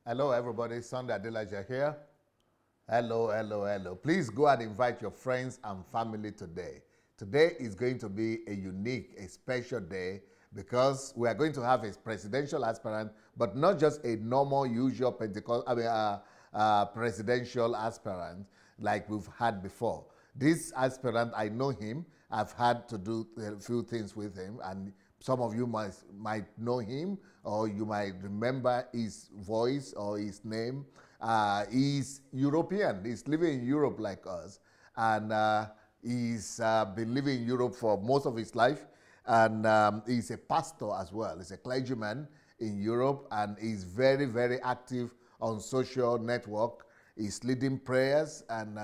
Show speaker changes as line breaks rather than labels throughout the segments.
Hello, everybody. Sunday Adelaja here. Hello, hello, hello. Please go and invite your friends and family today. Today is going to be a unique, a special day because we are going to have a presidential aspirant, but not just a normal, usual presidential aspirant like we've had before. This aspirant, I know him. I've had to do a few things with him, and some of you might know him, or you might remember his voice or his name. He's European. He's living in Europe like us, and he's been living in Europe for most of his life. And he's a pastor as well. He's a clergyman in Europe, and he's very, very active on social network. He's leading prayers and,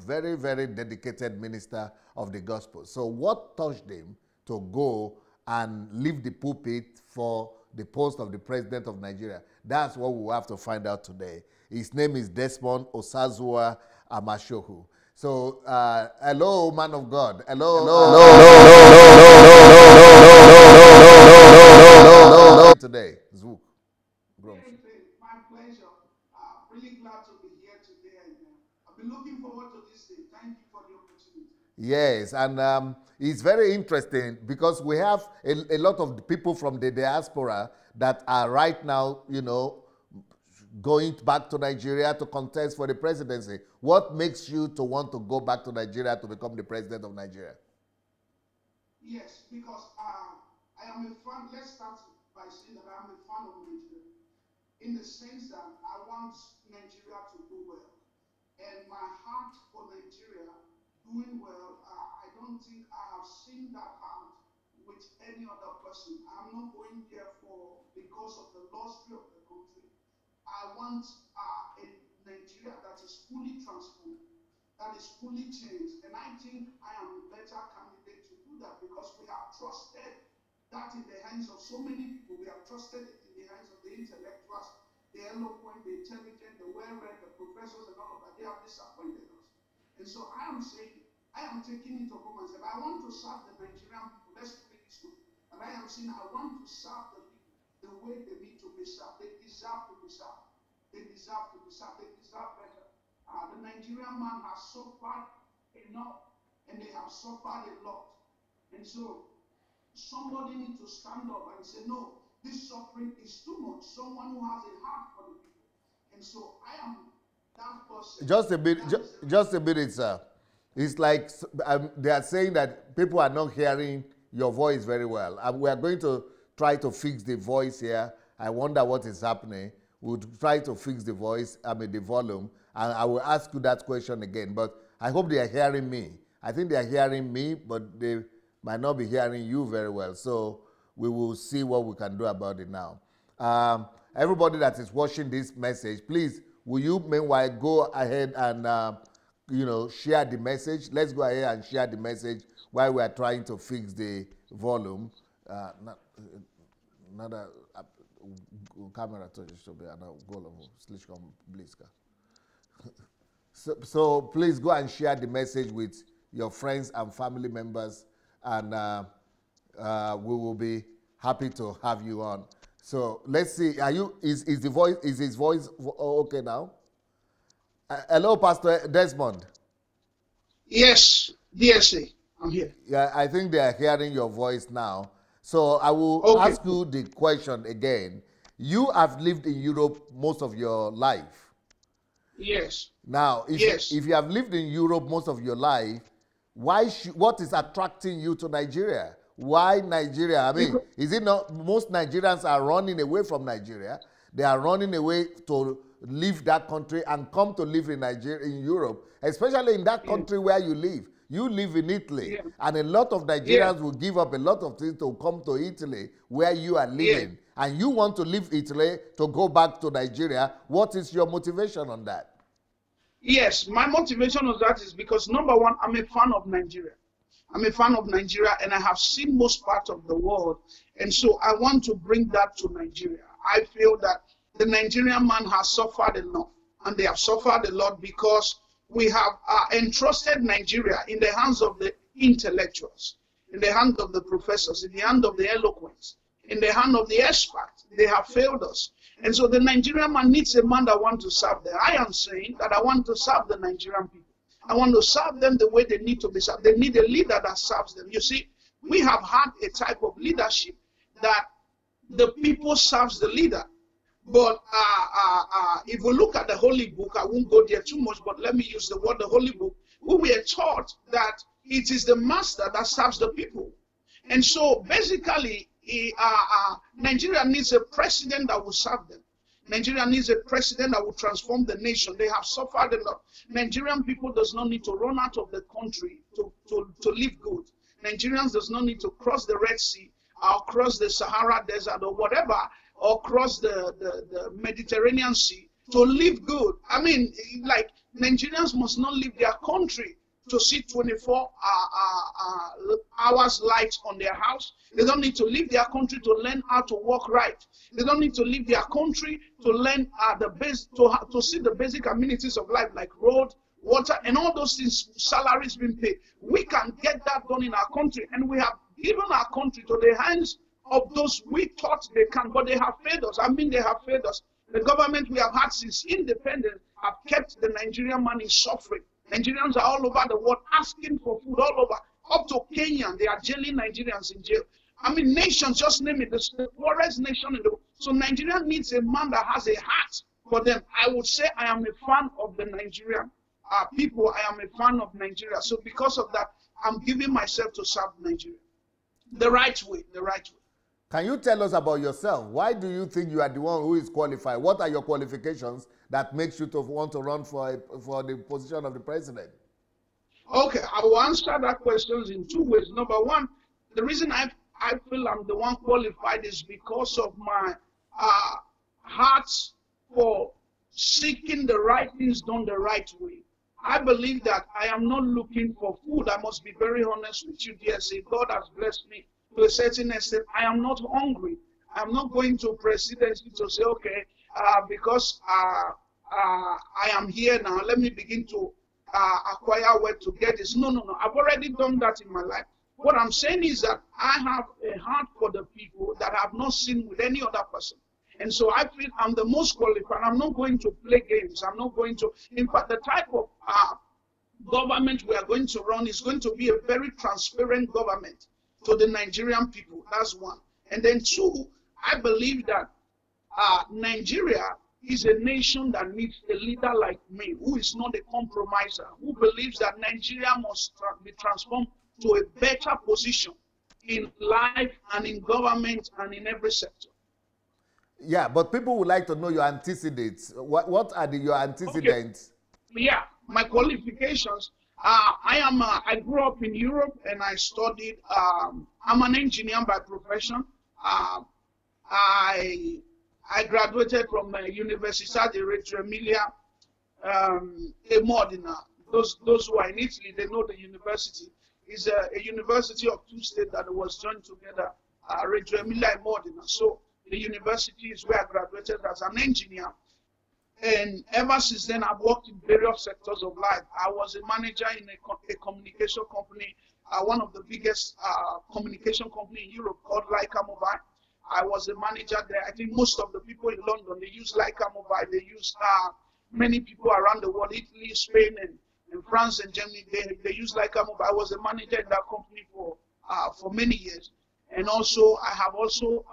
very, very dedicated minister of the gospel. So what touched him to go and leave the pulpit for the post of the president of Nigeria? That's what we'll have to find out today. His name is Desmond Osazuwa Amasihohu. So, hello, man of God. Hello. Hello. Today, Zvuk.
My pleasure. Really glad to be here today. I've been looking forward to this day. Thank you for the opportunity.
Yes, and it's very interesting because we have a lot of people from the diaspora that are right now, going back to Nigeria to contest for the presidency. What makes you to want to go back to Nigeria to become the president of Nigeria?
Yes, because I am a fan. Let's start by saying that I'm a fan of Nigeria, in the sense that I want Nigeria to do well. And my heart for Nigeria doing well, I don't think I have seen that heart with any other person. I'm not going there because of the luxury of the country. I want a Nigeria that is fully transformed, that is fully changed. And I think I am a better candidate to do that because we have trusted that in the hands of so many people. We have trusted it in the hands of the intellectuals, the eloquent, the intelligent, the well-read, the professors, and all of that. They have disappointed us. And so I am saying, I am taking it upon myself. I want to serve the Nigerian people. Let's put it this way. And I am saying, I want to serve the people the way they need to be served. They deserve to be served. They deserve to be served. They deserve better. The Nigerian man has suffered enough, and they have suffered a lot. And so somebody needs to stand up and say, no, this suffering is too much. Someone who has a heart for the people. And so I am that person.
Just a minute, sir. It's like they are saying that people are not hearing your voice very well. We are going to try to fix the voice here. I wonder what is happening. We'll try to fix the voice, the volume, and I will ask you that question again. But I hope they are hearing me. I think they are hearing me, but they might not be hearing you very well. So we will see what we can do about it now. Everybody that is watching this message, please, will you meanwhile go ahead and share the message? Let's go ahead and share the message while we are trying to fix the volume. Another camera to be another goal of so please go and share the message with your friends and family members, and we will be happy to have you on. So let's see. Is his voice okay now? Hello, Pastor Desmond.
Yes, DSA, I'm here.
Yeah, I think they are hearing your voice now. So I will ask you the question again. You have lived in Europe most of your life.
Yes.
Now, if you have lived in Europe most of your life, what is attracting you to Nigeria? Why Nigeria? I mean, is it not most Nigerians are running away from Nigeria? They are running away to leave that country and come to live in Nigeria, in Europe, especially in that country where you live. You live in Italy, and a lot of Nigerians will give up a lot of things to come to Italy where you are living. And you want to leave Italy to go back to Nigeria. What is your motivation on that?
Yes, my motivation on that is because, number one, I'm a fan of Nigeria. I'm a fan of Nigeria, and I have seen most parts of the world. And so I want to bring that to Nigeria. I feel that the Nigerian man has suffered enough, and they have suffered a lot because we have entrusted Nigeria in the hands of the intellectuals, in the hands of the professors, in the hand of the eloquent, in the hand of the experts. They have failed us. And so the Nigerian man needs a man that wants to serve them. I am saying that I want to serve the Nigerian people. I want to serve them the way they need to be served. They need a leader that serves them. You see, we have had a type of leadership that the people serves the leader. But if we look at the Holy Book, I won't go there too much, but let me use the word the Holy Book. We were taught that it is the master that serves the people. And so basically, Nigeria needs a president that will serve them. Nigeria needs a president that will transform the nation. They have suffered a lot. Nigerian people does not need to run out of the country to live good. Nigerians does not need to cross the Red Sea or cross the Sahara Desert or whatever, or cross the Mediterranean Sea to live good. I mean, like, Nigerians must not leave their country to see 24 hours light on their house. They don't need to leave their country to learn how to walk right. They don't need to leave their country to learn to see the basic amenities of life, like road, water, and all those things, salaries being paid. We can get that done in our country, and we have given our country to the hands of those we thought they can, but they have failed us. I mean, they have failed us. The government we have had since independence have kept the Nigerian man in suffering. Nigerians are all over the world asking for food, all over. Up to Kenya, they are jailing Nigerians in jail. I mean, nations, just name it, the poorest nation in the world. So Nigeria needs a man that has a heart for them. I would say I am a fan of the Nigerian people. I am a fan of Nigeria. So because of that, I'm giving myself to serve Nigeria. The right way, the right way.
Can you tell us about yourself? Why do you think you are the one who is qualified? What are your qualifications that makes you to want to run for the position of the president?
Okay, I will answer that question in two ways. Number one, the reason I feel I'm the one qualified is because of my heart for seeking the right things done the right way. I believe that I am not looking for food. I must be very honest with you, dear. Say, God has blessed me to a certain extent. I am not hungry. I'm not going to presidency to say, okay, because I am here now, let me begin to acquire wealth to get this. No, no, no. I've already done that in my life. What I'm saying is that I have a heart for the people that I have not seen with any other person. And so I feel I'm the most qualified. I'm not going to play games. I'm not going to. In fact, the type of government we are going to run is going to be a very transparent government to the Nigerian people. That's one. And then two, I believe that Nigeria is a nation that needs a leader like me, who is not a compromiser, who believes that Nigeria must be transformed to a better position in life and in government and in every sector.
Yeah, but people would like to know your antecedents. What are your antecedents?
Okay. Yeah, my qualifications. I grew up in Europe and I studied. I'm an engineer by profession. I graduated from Università di Reggio Emilia e Modena. Those who are in Italy, they know the university. It's a university of two states that was joined together, Reggio Emilia and Modena. So the university is where I graduated as an engineer. And ever since then, I've worked in various sectors of life. I was a manager in a communication company, one of the biggest communication company in Europe called Leica Mobile. I was a manager there. I think most of the people in London, they use Leica Mobile. They use many people around the world, Italy, Spain, and France and Germany, they use Leica Mobile. I was a manager in that company for many years. And also, I have also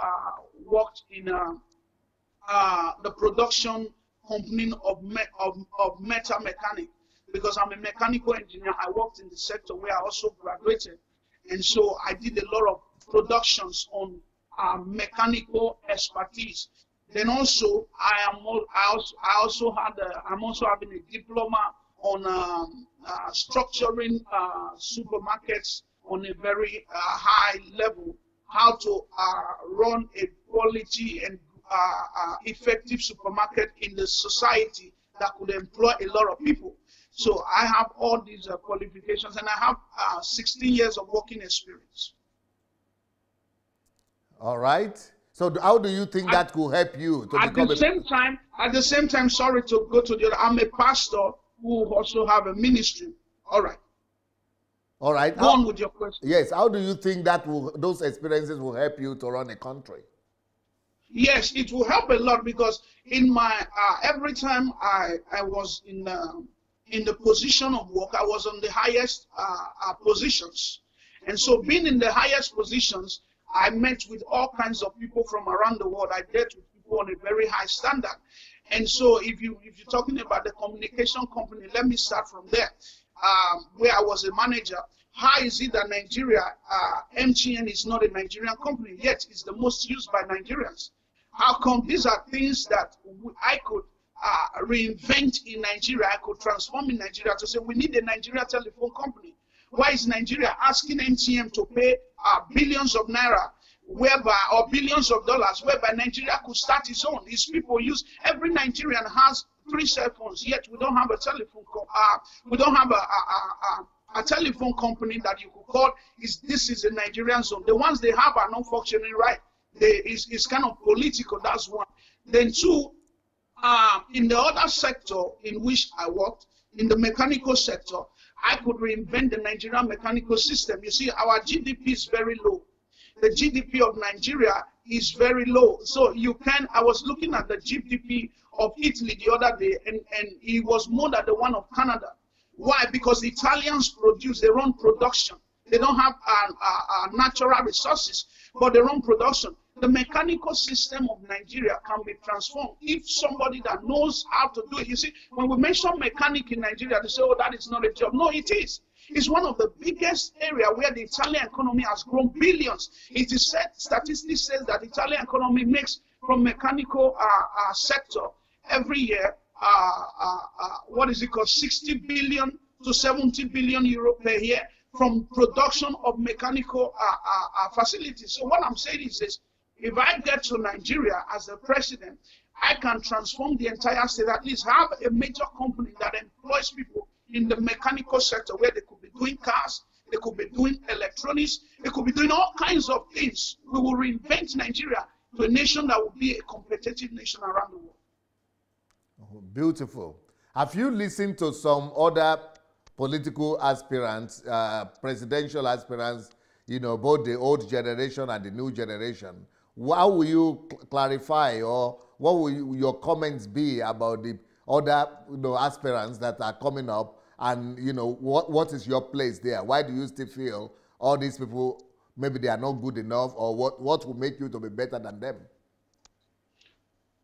worked in the production company of metal mechanic, because I'm a mechanical engineer. I worked in the sector where I also graduated. And so I did a lot of productions on mechanical expertise. Then also, I'm also having a diploma on structuring supermarkets on a very high level, how to run a quality and effective supermarket in the society that could employ a lot of people. So I have all these qualifications, and I have 16 years of working experience.
All right. So how do you think that could help you to
at the same time, sorry to go to the other, I'm a pastor who also have a ministry. All right.
All right.
Go on with your question.
Yes. How do you think that those experiences will help you to run a country?
Yes, it will help a lot because in my every time I was in the position of work, I was on the highest positions, and so being in the highest positions, I met with all kinds of people from around the world. I dealt with people on a very high standard, and so if you're talking about the communication company, let me start from there, where I was a manager. How is it that Nigeria, MTN is not a Nigerian company, yet it's the most used by Nigerians? How come? These are things that I could reinvent in Nigeria. I could transform in Nigeria to say we need a Nigeria telephone company. Why is Nigeria asking MTN to pay billions of naira, whereby, or billions of dollars, whereby Nigeria could start its own? These people use, every Nigerian has 3 cell phones, yet we don't have a telephone. We don't have a telephone company that you could call. This is a Nigerian zone. The ones they have are not functioning right. It's kind of political. That's one. Then two, in the other sector in which I worked, in the mechanical sector, I could reinvent the Nigerian mechanical system. You see, our GDP is very low. The GDP of Nigeria is very low. So I was looking at the GDP of Italy the other day, and it was more than the one of Canada. Why? Because the Italians produce their own production. They don't have natural resources, but their own production. The mechanical system of Nigeria can be transformed if somebody that knows how to do it. You see, when we mention mechanic in Nigeria, they say, oh, that is not a job. No, it is. It's one of the biggest areas where the Italian economy has grown billions. It is said, statistics says that the Italian economy makes from mechanical sector every year, what is it called, 60 billion to 70 billion euro per year from production of mechanical facilities. So what I'm saying is this: if I get to Nigeria as the president, I can transform the entire state, at least have a major company that employs people in the mechanical sector where they could be doing cars, they could be doing electronics, they could be doing all kinds of things. We will reinvent Nigeria to a nation that will be a competitive nation around the world.
Oh, beautiful. Have you listened to some other political aspirants, presidential aspirants, both the old generation and the new generation? How will you clarify, or what will your comments be about the other aspirants that are coming up, and what is your place there? Why do you still feel all these people, maybe they are not good enough, or what will make you to be better than them?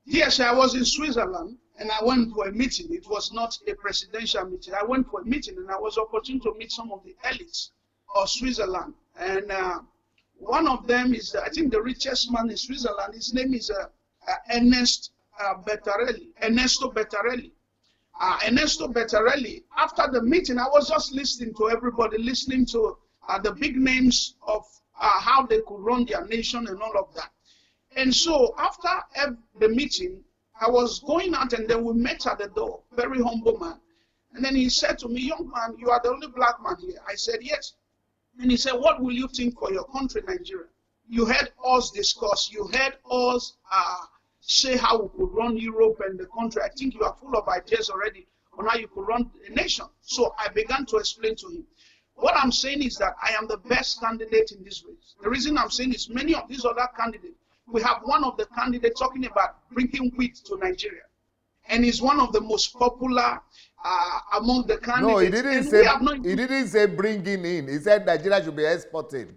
Yes, I was in Switzerland and I went for a meeting. It was not a presidential meeting. I went for a meeting and I was opportune to meet some of the elites of Switzerland. And one of them is, I think, the richest man in Switzerland. His name is Ernesto Bettarelli. Ernesto Bettarelli. After the meeting, I was just listening to everybody, listening to the big names of how they could run their nation and all of that. And so after the meeting, I was going out, and then we met at the door, very humble man. And then he said to me, young man, you are the only black man here. I said, yes. And he said, what will you think for your country, Nigeria? You heard us discuss, you heard us say how we could run Europe and the country. I think you are full of ideas already on how you could run a nation. So I began to explain to him. What I'm saying is that I am the best candidate in this race. The reason I'm saying is many of these other candidates, we have one of the candidates talking about bringing wheat to Nigeria. And he's one of the most popular among the candidates.
No, he didn't say bringing in. He said Nigeria should be exporting.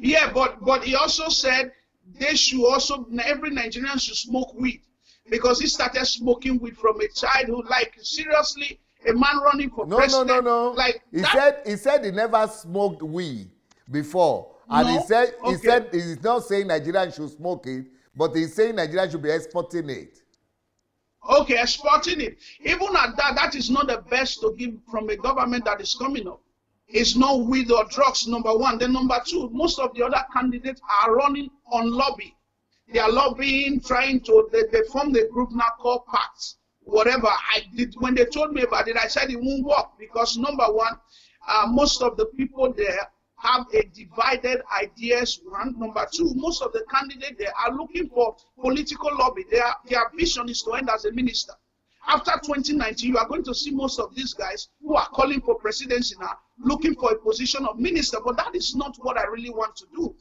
Yeah, but he also said they should also, every Nigerian should smoke weed. Because he started smoking weed from a childhood. Like, seriously, a man running for president.
No.
Like,
he said he never smoked weed before. And he said he's not saying Nigerians should smoke it, but he's saying Nigeria should be exporting it.
Okay, exporting it. Even at that, that is not the best to give from a government that is coming up. It's not weed or drugs, number one. Then number two, most of the other candidates are running on lobby. They are lobbying, trying to, they form the group now called PACs. Whatever I did, when they told me about it, I said it won't work because number one, most of the people there have a divided ideas. One, number two, most of the candidates they are looking for political lobby. Their vision is to end as a minister. After 2019, you are going to see most of these guys who are calling for presidency now, looking for a position of minister. But that is not what I really want to do.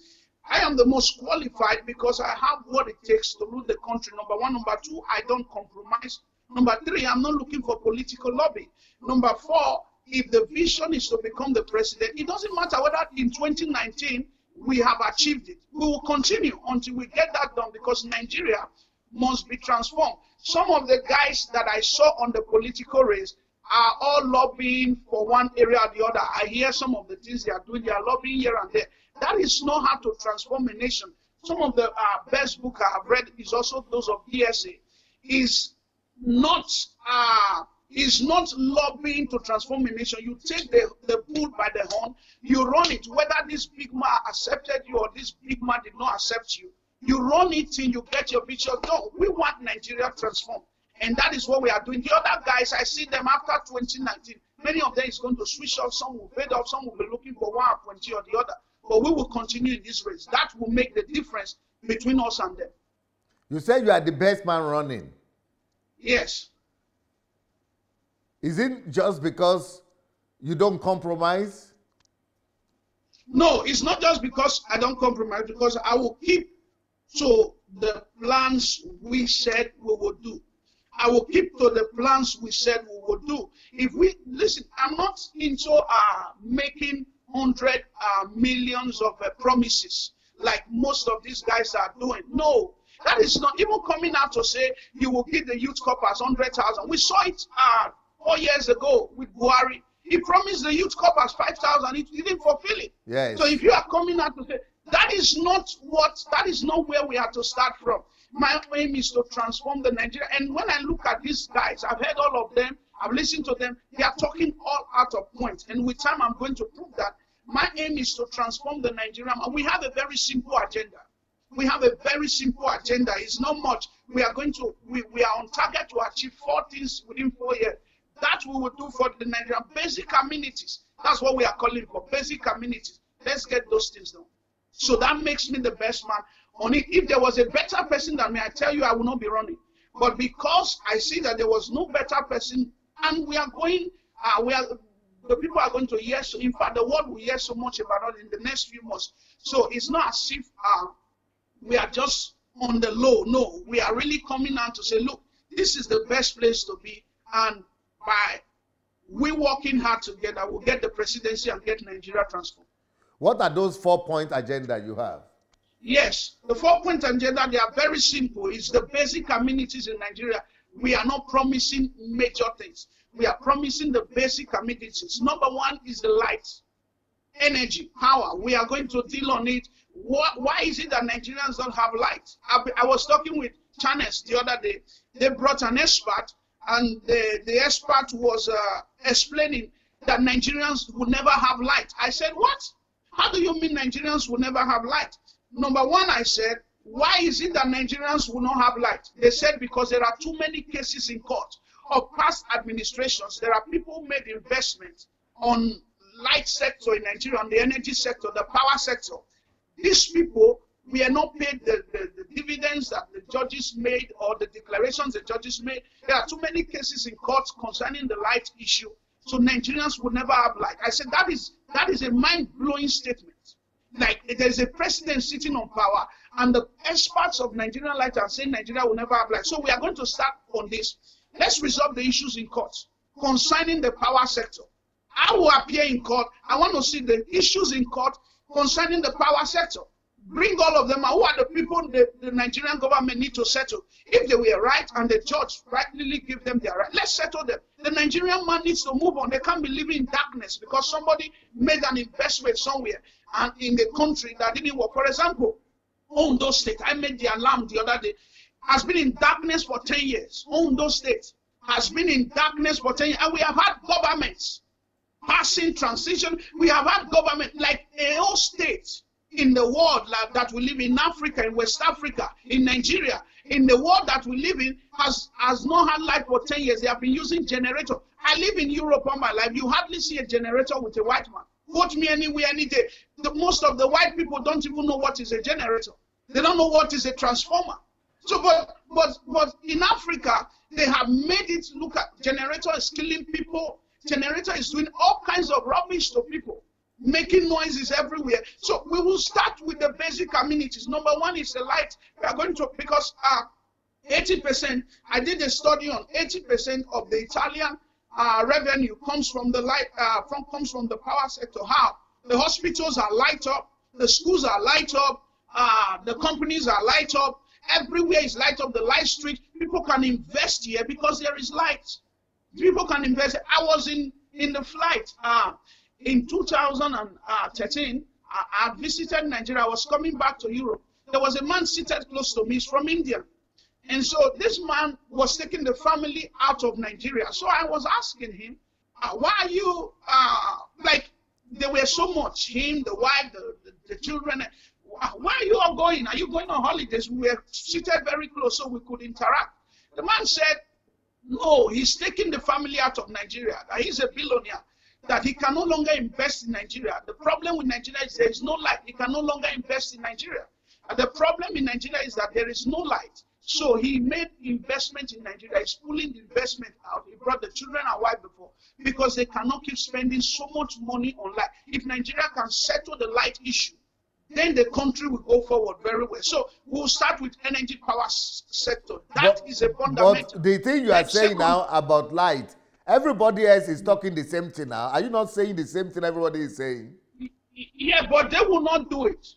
I am the most qualified because I have what it takes to rule the country. Number one. Number two, I don't compromise. Number three, I'm not looking for political lobby. Number four, if the vision is to become the president, it doesn't matter whether in 2019 we have achieved it. We will continue until we get that done because Nigeria must be transformed. Some of the guys that I saw on the political race are all lobbying for one area or the other. I hear some of the things they are doing. They are lobbying here and there. That is not how to transform a nation. Some of the best book I have read is also those of DSA. Is not lobbying to transform a nation. You take the bull by the horn, you run it, whether this big man accepted you or this big man did not accept you. You run it till you get your picture. No, we want Nigeria transformed. And that is what we are doing. The other guys, I see them after 2019. Many of them is going to switch off. Some will fade off. Some will be looking for one appointee or the other. But we will continue in this race. That will make the difference between us and them.
You said you are the best man running.
Yes.
Is it just because you don't compromise?
No, it's not just because I don't compromise, because I will keep to the plans we said we would do. I will keep to the plans we said we would do. If we, listen, I'm not into making millions of promises like most of these guys are doing. No, that is not even coming out to say you will give the youth corpers 100,000. We saw it 4 years ago with Buhari. He promised the youth corpers 5,000. He didn't fulfill it.
Yes.
So if you are coming out to say that is not where we have to start from. My aim is to transform the Nigeria. And when I look at these guys, I've heard all of them, I've listened to them, they are talking all out of point. And with time, I'm going to prove that. My aim is to transform the Nigerian. We have a very simple agenda. We have a very simple agenda. It's not much. We are on target to achieve 4 things within 4 years. That we will do for the Nigerian basic amenities. That's what we are calling for, basic amenities. Let's get those things done. So that makes me the best man on it. If there was a better person than me, I tell you, I will not be running. But because I see that there was no better person, and we are going, the people are going to hear, so in fact, the world will hear so much about us in the next few months. So it's not as if we are just on the low. No, we are really coming out to say, look, this is the best place to be. And by we working hard together, we'll get the presidency and get Nigeria transformed.
What are those 4-point agenda you have?
Yes, the 4-point agenda, they are very simple. It's the basic amenities in Nigeria. We are not promising major things. We are promising the basic amenities. Number one is the light, energy, power. We are going to deal on it. Why is it that Nigerians don't have light? I was talking with Channels the other day. They brought an expert, and the expert was explaining that Nigerians will never have light. I said, what? How do you mean Nigerians will never have light? Number one, I said, why is it that Nigerians will not have light? They said because there are too many cases in court of past administrations. There are people who made investments on light sector in Nigeria, on the energy sector, the power sector. These people, we are not paid the dividends that the judges made or the declarations the judges made. There are too many cases in court concerning the light issue. So Nigerians will never have light. I said that is a mind-blowing statement. Like there's a president sitting on power, and the experts of Nigerian light are saying Nigeria will never have light. So we are going to start on this. Let's resolve the issues in court concerning the power sector. I will appear in court. I want to see the issues in court concerning the power sector. Bring all of them. Who are the people the Nigerian government need to settle? If they were right and the judge rightly give them their right, let's settle them. The Nigerian man needs to move on. They can't be living in darkness because somebody made an investment somewhere and in the country that didn't work. For example, Ondo State, I made the alarm the other day, has been in darkness for 10 years. Ondo State has been in darkness for 10 years. And we have had governments passing transition. We have had government like a whole state in the world that we live in Africa, in West Africa, in Nigeria, in the world that we live in, has not had light for 10 years. They have been using generator. I live in Europe all my life. You hardly see a generator with a white man. Quote me anywhere, any day. Most of the white people don't even know what is a generator. They don't know what is a transformer. So, but in Africa, they have made it look at generator is killing people. Generator is doing all kinds of rubbish to people. making noises everywhere. So we will start with the basic amenities. Number one is the light. We are going to, because 80%, I did a study on 80% of the Italian revenue comes from the light, comes from the power sector. How? The hospitals are light up, the schools are light up, the companies are light up, everywhere is light up, the light street. People can invest here because there is light. People can invest. I was in the flight in 2013. I visited Nigeria. I was coming back to Europe. There was a man seated close to me. He's from India. And so this man was taking the family out of Nigeria. So I was asking him, why are you, like, there were so much, him, the wife, the children. Where are you all going? Are you going on holidays? We were seated very close so we could interact. The man said, no, he's taking the family out of Nigeria. That he's a billionaire, that he can no longer invest in Nigeria. The problem with Nigeria is there is no light. He can no longer invest in Nigeria. And the problem in Nigeria is that there is no light. So he made investment in Nigeria. He's pulling the investment out. He brought the children and wife before because they cannot keep spending so much money on light. If Nigeria can settle the light issue, then the country will go forward very well. So we'll start with energy power sector. That is a fundamental.
But the thing you are saying now about light, everybody else is talking the same thing now. Are you not saying the same thing everybody is saying?
Yeah, but they will not do it.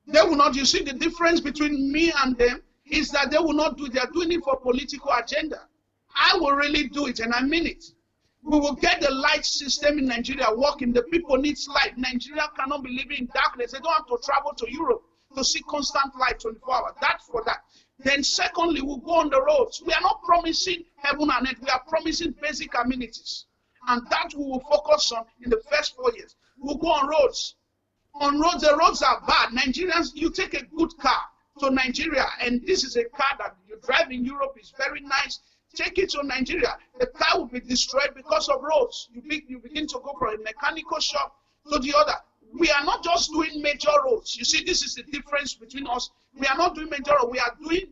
They will not. You see, the difference between me and them is that they will not do it. They are doing it for political agenda. I will really do it, and I mean it. We will get the light system in Nigeria working. The people need light. Nigeria cannot be living in darkness. They don't have to travel to Europe to see constant light 24 hours. That's for that. Then secondly, we'll go on the roads. We are not promising heaven and earth. We are promising basic amenities. And that we will focus on in the first 4 years. We'll go on roads. On roads, the roads are bad. Nigerians, you take a good car to Nigeria, and this is a car that you drive in Europe, is very nice. Take it to Nigeria, the car will be destroyed because of roads. You begin to go from a mechanical shop to the other. We are not just doing major roads. You see, this is the difference between us. We are not doing major roads. We are doing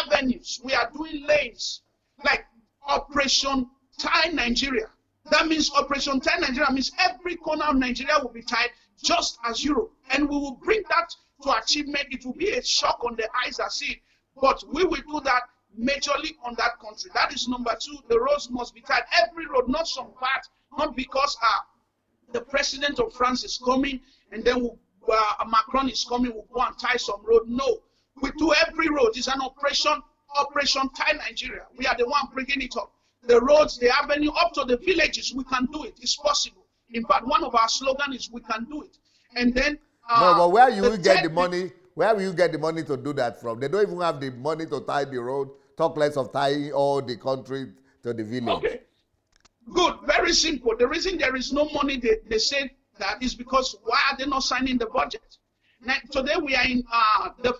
avenues. We are doing lanes. Like Operation Tie Nigeria. That means Operation Tie Nigeria means every corner of Nigeria will be tied just as Europe. And we will bring that to achievement. It will be a shock on the eyes that see it. But we will do that majorly on that country. That is number two. The roads must be tied. Every road, not some part, not because the president of France is coming and then Macron is coming, we'll go and tie some road. No, we do every road. It's an Operation Tie Nigeria. We are the one bringing it up. The roads, the avenue, up to the villages, we can do it. It's possible. In fact, one of our slogans is we can do it. And then
no, but where you will get the money? Where will you get the money to do that from? They don't even have the money to tie the road. Talk less of tying all the country to the village. Okay,
good. Very simple. The reason there is no money, they say that is because why are they not signing the budget? Now, today we are in the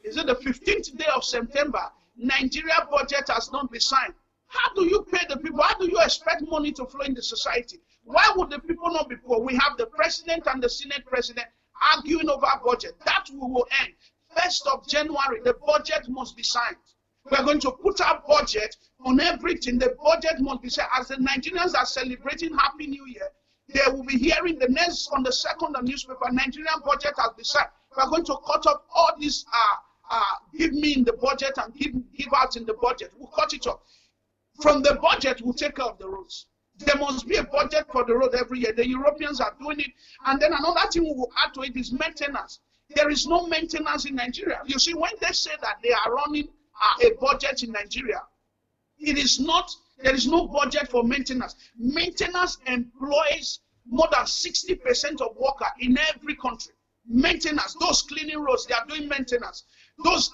15th day of September. Nigeria budget has not been signed. How do you pay the people? How do you expect money to flow in the society? Why would the people not be poor? We have the president and the Senate president arguing over budget. That we will end. 1st of January, the budget must be signed. We are going to put our budget on everything. The budget must be signed. As the Nigerians are celebrating Happy New Year, they will be hearing the next on the 2nd the newspaper, Nigerian budget has been signed. We are going to cut up all this give me in the budget and give out in the budget. We'll cut it off. From the budget, we'll take care of the roads. There must be a budget for the road every year. The Europeans are doing it. And then another thing we will add to it is maintenance. There is no maintenance in Nigeria. You see, when they say that they are running a budget in Nigeria, it is not, there is no budget for maintenance. Maintenance employs more than 60% of workers in every country. Maintenance, those cleaning roads, they are doing maintenance. Those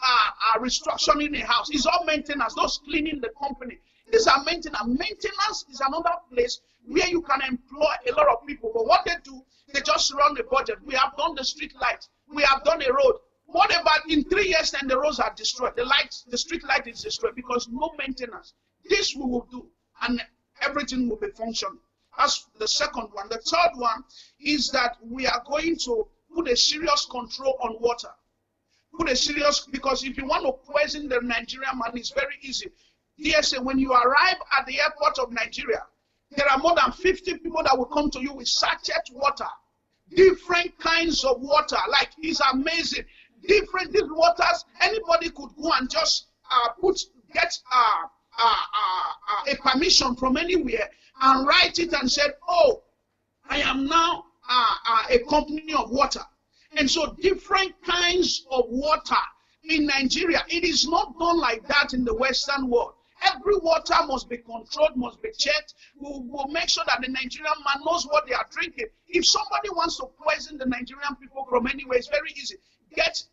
are restructuring a house, it's all maintenance. Those cleaning the company, these are maintenance. Maintenance is another place where you can employ a lot of people. But what they do, they just run the budget. We have done the street light. We have done a road. What about in 3 years then the roads are destroyed? The lights, the street light is destroyed because no maintenance. This we will do and everything will be functioning. That's the second one. The third one is that we are going to put a serious control on water. Put a serious, because if you want to poison the Nigerian man, it's very easy. DSA, when you arrive at the airport of Nigeria, there are more than 50 people that will come to you with sachet water. different kinds of water. Like, it's amazing. Different these waters, anybody could go and just get a permission from anywhere and write it and said, oh, I am now a company of water. And so different kinds of water in Nigeria. It is not done like that in the Western world. Every water must be controlled, must be checked. We'll make sure that the Nigerian man knows what they are drinking. If somebody wants to poison the Nigerian people from anywhere, it's very easy. Get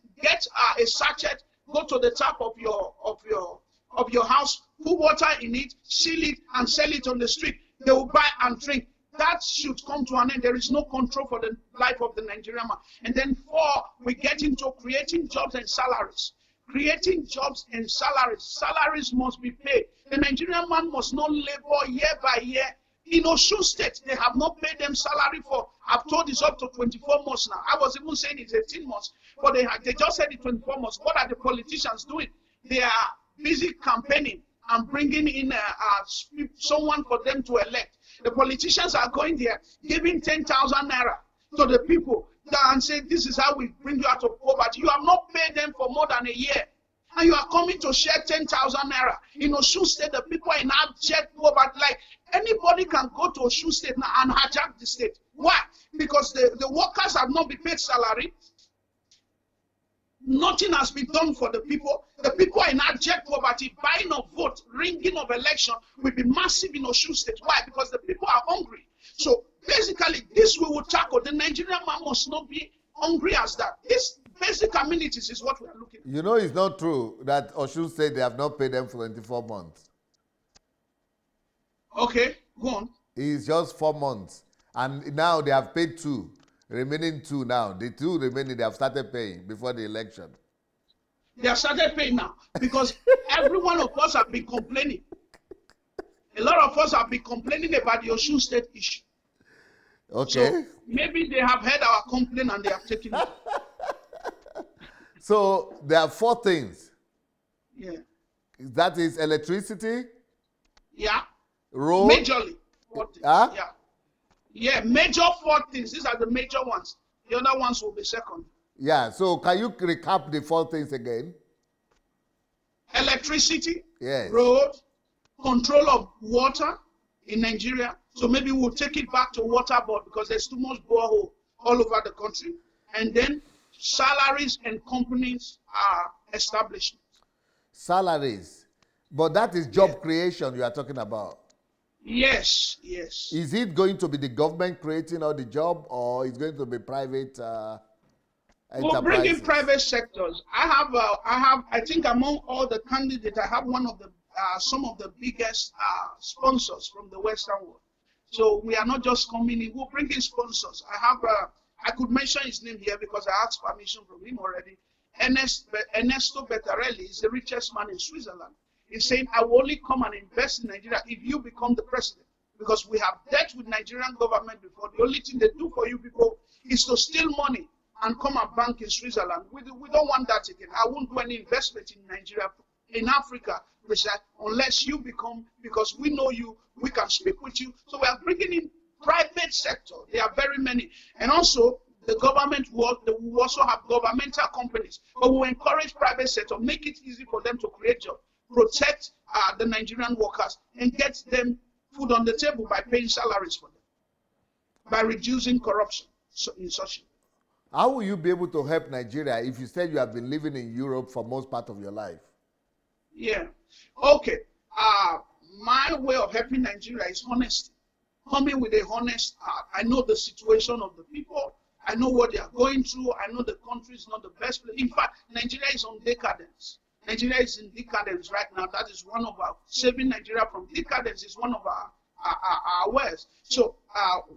a sachet, go to the top of your house, put water in it, seal it, and sell it on the street. They will buy and drink. That should come to an end. There is no control for the life of the Nigerian man. And then 4, we get into creating jobs and salaries. Creating jobs and salaries. Salaries must be paid. The Nigerian man must not labor year by year. In Osun State, they have not paid them salary for, I've told it's up to 24 months now. I was even saying it's 18 months, but they just said it's 24 months. What are the politicians doing? They are busy campaigning and bringing in someone for them to elect. The politicians are going there, giving 10,000 naira to the people and saying, this is how we bring you out of poverty. You have not paid them for more than a year. And you are coming to share 10,000 naira. In Osun State, the people are in abject poverty. Like, anybody can go to Osun State now and hijack the state. Why? Because the workers have not been paid salary. Nothing has been done for the people. The people are in abject poverty. Buying of vote, ringing of election will be massive in Osun State. Why? Because the people are hungry. So basically, this we will tackle. The Nigerian man must not be hungry as that. This basic amenities is what we are looking for.
You know, it's not true that Osun State, they have not paid them for 24 months.
Okay, go on.
It's just 4 months. And now they have paid 2. Remaining 2 now. The 2 remaining, they have started paying before the election.
They have started paying now because every one of us have been complaining. A lot of us have been complaining about the Osun State issue.
Okay.
So maybe they have heard our complaint and they have taken it.
So there are 4 things.
Yeah.
That is electricity.
Yeah.
Road.
Majorly. 4 things.
Huh?
Yeah. Yeah, major 4 things. These are the major ones. The other ones will be second.
Yeah, so can you recap the 4 things again?
Electricity,
yes.
Road, control of water in Nigeria. So maybe we'll take it back to water board because there's too much borehole all over the country. And then salaries and companies are establishment.
Salaries. But that is job creation you are talking about.
Yes, yes.
Is it going to be the government creating all the job, or is it going to be private enterprises?
We'll bring in private sectors. I think among all the candidates, I have one of the some of the biggest sponsors from the Western world. So we are not just coming in. We'll bring in sponsors. I could mention his name here because I asked permission from him already. Ernesto Bettarelli is the richest man in Switzerland. He's saying, I will only come and invest in Nigeria if you become the president. Because we have dealt with Nigerian government before. The only thing they do for you people is to steal money and come and bank in Switzerland. We don't want that again. I won't do any investment in Nigeria, in Africa, unless you become, because we know you, we can speak with you. So we are bringing in private sector. There are very many. And also, the government will also have governmental companies. But we will encourage private sector, make it easy for them to create jobs, protect the Nigerian workers, and get them food on the table by paying salaries for them, by reducing corruption in such.
How will you be able to help Nigeria if you said you have been living in Europe for most part of your life?
Yeah. Okay. My way of helping Nigeria is honesty. Coming with a honest heart. I know the situation of the people. I know what they are going through. I know the country is not the best place. In fact, Nigeria is on decadence. Nigeria is in decadence right now. That is one of our, saving Nigeria from decadence is one of our ways. So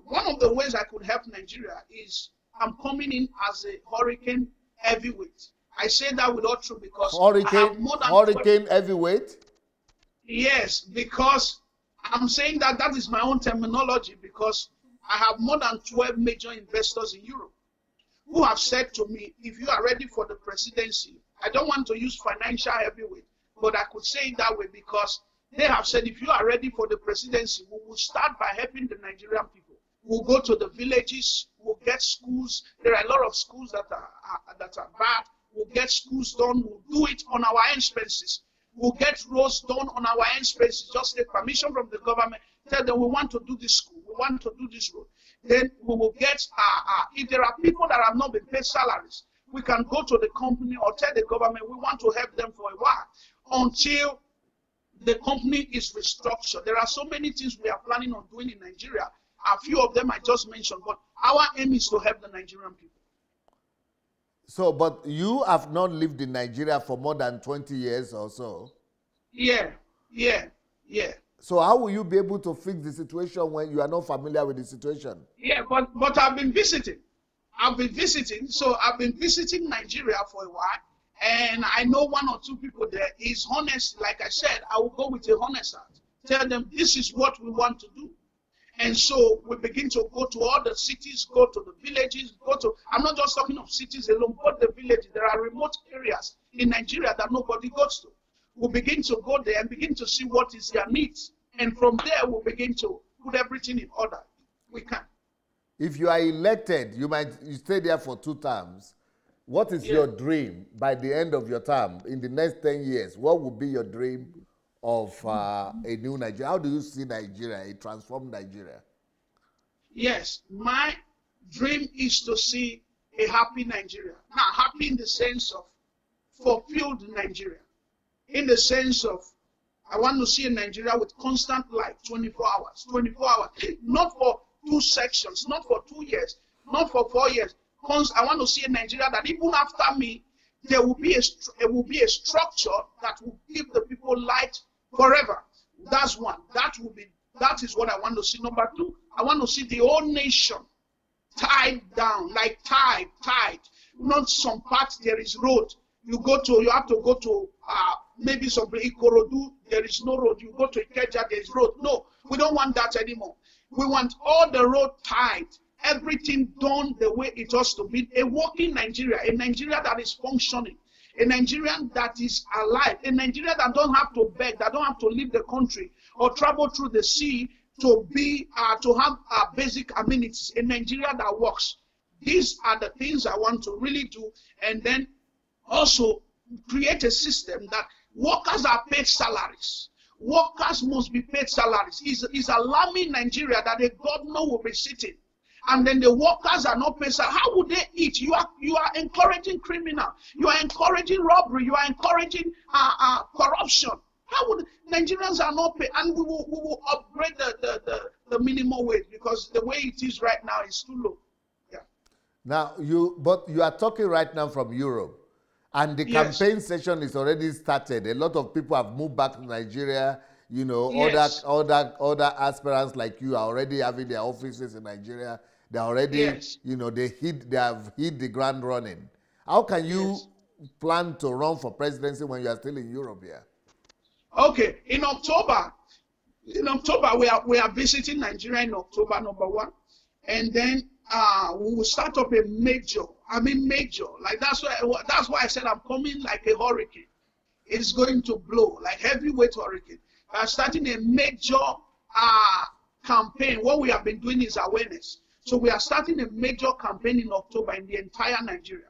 one of the ways I could help Nigeria is I'm coming in as a hurricane heavyweight. I say that with all truth because I have more than
hurricane heavyweight?
Yes, because I'm saying that is my own terminology because I have more than 12 major investors in Europe who have said to me, if you are ready for the presidency, I don't want to use financial heavyweight, but I could say it that way because they have said, if you are ready for the presidency, we will start by helping the Nigerian people. We'll go to the villages, we'll get schools. There are a lot of schools that are bad. We'll get schools done. We'll do it on our expenses. We'll get roads done on our expenses. Just take permission from the government. Tell them we want to do this school. We want to do this road. Then we will get, if there are people that have not been paid salaries, we can go to the company or tell the government we want to help them for a while until the company is restructured. There are so many things we are planning on doing in Nigeria. A few of them I just mentioned, but our aim is to help the Nigerian people.
So, but you have not lived in Nigeria for more than 20 years or so.
Yeah.
So how will you be able to fix the situation when you are not familiar with the situation?
Yeah, but I've been visiting. So I've been visiting Nigeria for a while, and I know one or two people there. Is honest, like I said, I will go with a honest heart. Tell them this is what we want to do. And so we begin to go to all the cities, go to the villages, I'm not just talking of cities alone, but the villages. There are remote areas in Nigeria that nobody goes to. We'll begin to go there and begin to see what is their needs. And from there, we'll begin to put everything in order. We can.
If you are elected, you stay there for 2 terms. What is your dream by the end of your term in the next 10 years? What would be your dream of a new Nigeria? How do you see Nigeria, a transformed Nigeria?
Yes, my dream is to see a happy Nigeria. Now, happy in the sense of fulfilled Nigeria. In the sense of, I want to see a Nigeria with constant light, 24 hours. Not for 2 sections, not for 2 years, not for 4 years. I want to see a Nigeria that even after me, there will be a structure that will give the people light forever. That's one. That is what I want to see. Number 2, I want to see the whole nation tied down, like tied. Not some parts there is road. You have to go to maybe some Ikorodu, there is no road. You go to Ikeja, there is road. No, we don't want that anymore. We want all the road tied, everything done the way it has to be. A working Nigeria, a Nigeria that is functioning, a Nigerian that is alive, a Nigeria that don't have to beg, that don't have to leave the country or travel through the sea to have basic amenities, a Nigeria that works. These are the things I want to really do, and then also create a system that workers are paid salaries. Workers must be paid salaries. It's alarming Nigeria that a governor will be sitting and then the workers are not paid salaries. How would they eat? You are encouraging criminal. You are encouraging robbery. You are encouraging corruption. How would Nigerians are not paid? And we will upgrade the minimum wage, because the way it is right now is too low. Yeah.
Now you are talking right now from Europe. And the campaign session is already started. A lot of people have moved back to Nigeria. You know, other aspirants like you are already having their offices in Nigeria. They're already, you know, they have hit the ground running. How can you plan to run for presidency when you are still in Europe here?
Okay, in October, we are visiting Nigeria in October, number 1, and then we will start up a major. Like that's why I said I'm coming like a hurricane. It's going to blow like heavyweight hurricane. We are starting a major campaign. What we have been doing is awareness. So we are starting a major campaign in October in the entire Nigeria.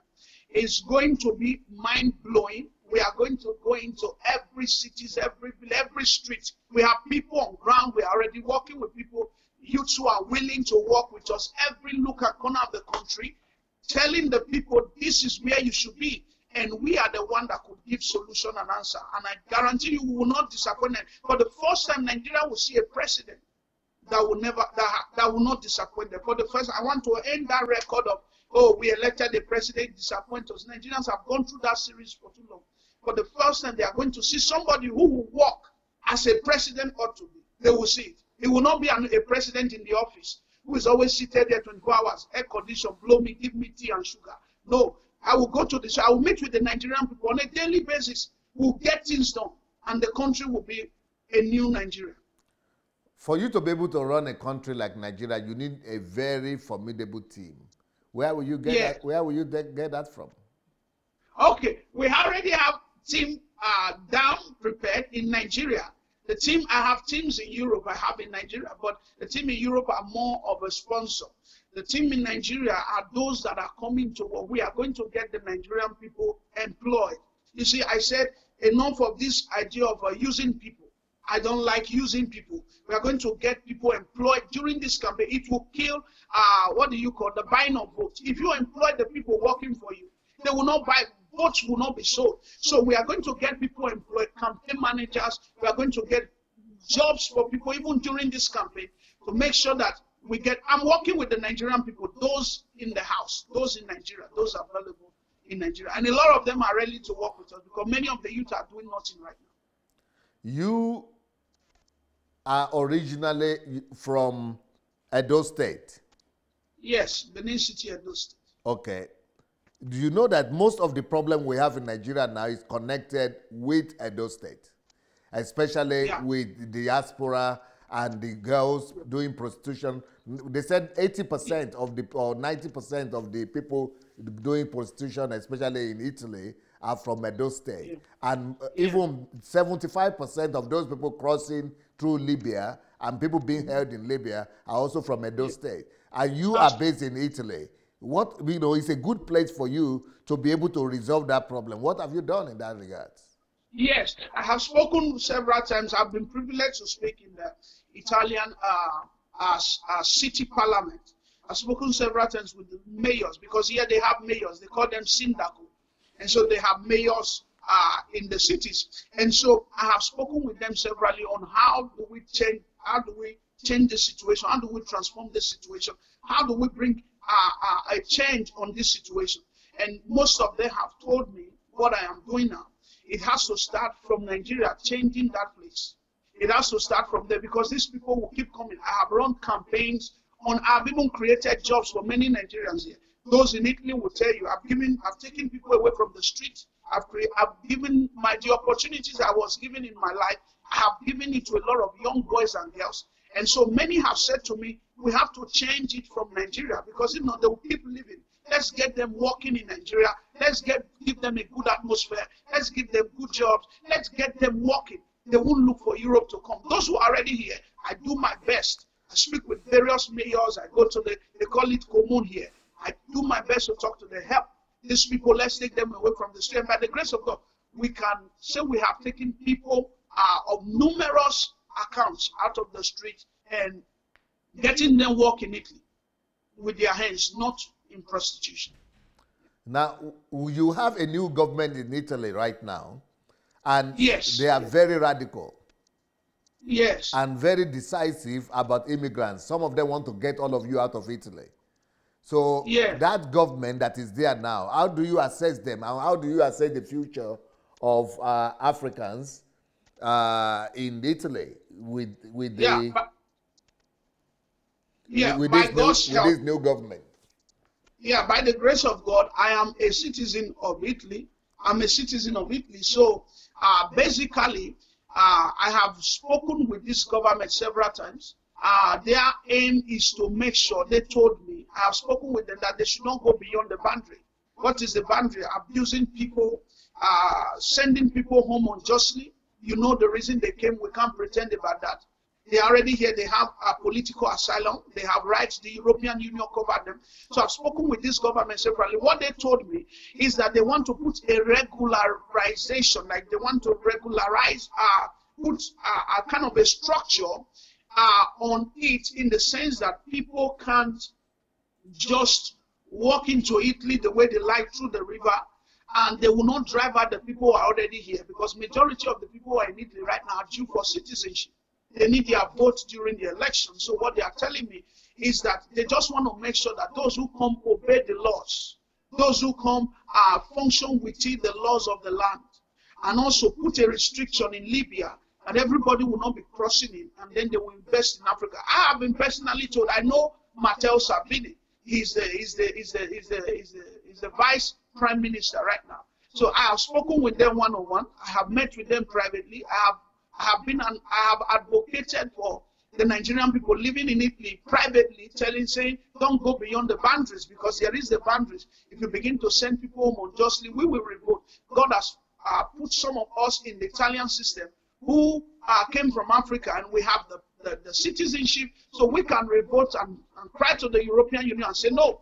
It's going to be mind-blowing. We are going to go into every cities, every street. We have people on ground. We are already working with people, youths who are willing to work with us, every nook and corner of the country, telling the people this is where you should be. And we are the one that could give solution and answer. And I guarantee you we will not disappoint them. For the first time, Nigeria will see a president that will not disappoint them. For the first, I want to end that record of, we elected a president, disappoint us. Nigerians have gone through that series for too long. For the first time, they are going to see somebody who will work as a president ought to be. They will see it. It will not be a president in the office who is always seated there 24 hours, air condition, blow me, give me tea and sugar. No, I will go to I will meet with the Nigerian people on a daily basis. We'll get things done, and the country will be a new Nigeria.
For you to be able to run a country like Nigeria, you need a very formidable team. Where will you get that? Where will you get that from? Okay,
we already have team down prepared in Nigeria. The team, I have teams in Europe, I have in Nigeria, but the team in Europe are more of a sponsor. The team in Nigeria are those that are coming to work. We are going to get the Nigerian people employed. You see, I said enough of this idea of using people. I don't like using people. We are going to get people employed during this campaign. It will kill, what do you call, the buying of votes. If you employ the people working for you, they will not buy, votes will not be sold. So we are going to get people employed, campaign managers. We are going to get jobs for people even during this campaign to make sure that we get, I'm working with the Nigerian people, those in the house, those in Nigeria, those available in Nigeria. And a lot of them are ready to work with us because many of the youth are doing nothing right now.
You are originally from Edo State?
Yes, Benin City, Edo State.
Okay. Do you know that most of the problem we have in Nigeria now is connected with Edo State, especially with the diaspora and the girls doing prostitution? They said 80% of the, or 90% of the people doing prostitution, especially in Italy, are from Edo State. And even 75% of those people crossing through Libya and people being held in Libya are also from Edo State. And you are based in Italy. What, you know, is a good place for you to be able to resolve that problem. What have you done in that regard?
Yes, I have spoken several times. I've been privileged to speak in the Italian city parliament. I've spoken several times with the mayors because here they have mayors. They call them sindaco. And so they have mayors in the cities. And so I have spoken with them severally on how do we change the situation? How do we transform the situation? How do we bring a change on this situation? And most of them have told me what I am doing now. It has to start from Nigeria, changing that place. It has to start from there because these people will keep coming. I have run campaigns on, I've even created jobs for many Nigerians here. Those in Italy will tell you, I've taken people away from the street. I've given the opportunities I was given in my life, I have given it to a lot of young boys and girls. And so many have said to me, we have to change it from Nigeria because they will keep living. Let's get them working in Nigeria. Let's give them a good atmosphere. Let's give them good jobs. Let's get them working. They won't look for Europe to come. Those who are already here, I do my best. I speak with various mayors. I go to they call it commune here. I do my best to talk to them, help these people. Let's take them away from the street. And by the grace of God, we can say we have taken people of numerous accounts out of the street and getting them work in Italy with their hands, not in prostitution.
Now, you have a new government in Italy right now, and
yes,
they are very radical.
Yes.
And very decisive about immigrants. Some of them want to get all of you out of Italy. So that government that is there now, how do you assess them? And how do you assess the future of Africans in Italy with this new government?
Yeah, by the grace of God, I am a citizen of Italy. I'm a citizen of Italy. So basically, I have spoken with this government several times. Their aim is to make sure, they told me, I have spoken with them that they should not go beyond the boundary. What is the boundary? Abusing people, sending people home unjustly. You know the reason they came, we can't pretend about that. They are already here, they have a political asylum, they have rights, the European Union covered them. So I've spoken with this government separately. What they told me is that they want to put a regularization, like they want to regularize, put a kind of a structure on it, in the sense that people can't just walk into Italy the way they like through the river, and they will not drive out the people who are already here, because majority of the people who are in Italy right now are due for citizenship. They need their votes during the election. So what they are telling me is that they just want to make sure that those who come obey the laws, those who come function within the laws of the land, and also put a restriction in Libya that everybody will not be crossing in, and then they will invest in Africa. I have been personally told, I know Matteo Salvini, he's the vice prime minister right now. So I have spoken with them one-on-one. I have met with them privately. I have advocated for the Nigerian people living in Italy privately, saying, don't go beyond the boundaries, because there is the boundaries. If you begin to send people home unjustly, we will revolt. God has put some of us in the Italian system who came from Africa, and we have the citizenship, so we can revolt and cry to the European Union and say, no,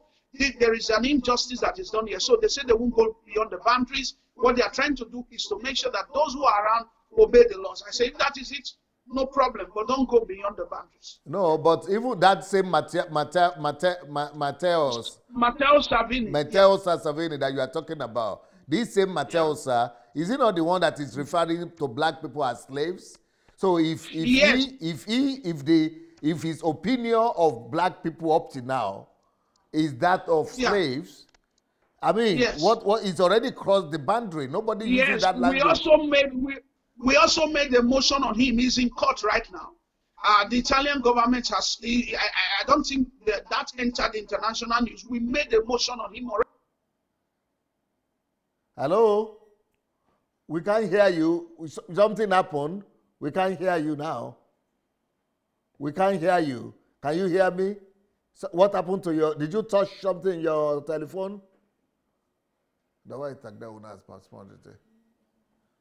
there is an injustice that is done here. So they say they won't go beyond the boundaries. What they are trying to do is to make sure that those who are around obey the laws. I say, if that is it, no problem, but don't go beyond the boundaries.
No, but even that same Matteo Salvini that you are talking about, this same Matteo, sir, is he not the one that is referring to black people as slaves? So if his opinion of black people up to now is that of slaves, I mean, what is already crossed the boundary. Nobody uses that language.
We also made a motion on him. He's in court right now. The Italian government has, I don't think that entered international news. We made a motion on him already.
Hello? We can't hear you. Something happened. We can't hear you now. We can't hear you. Can you hear me? So what happened to your, did you touch something in your telephone?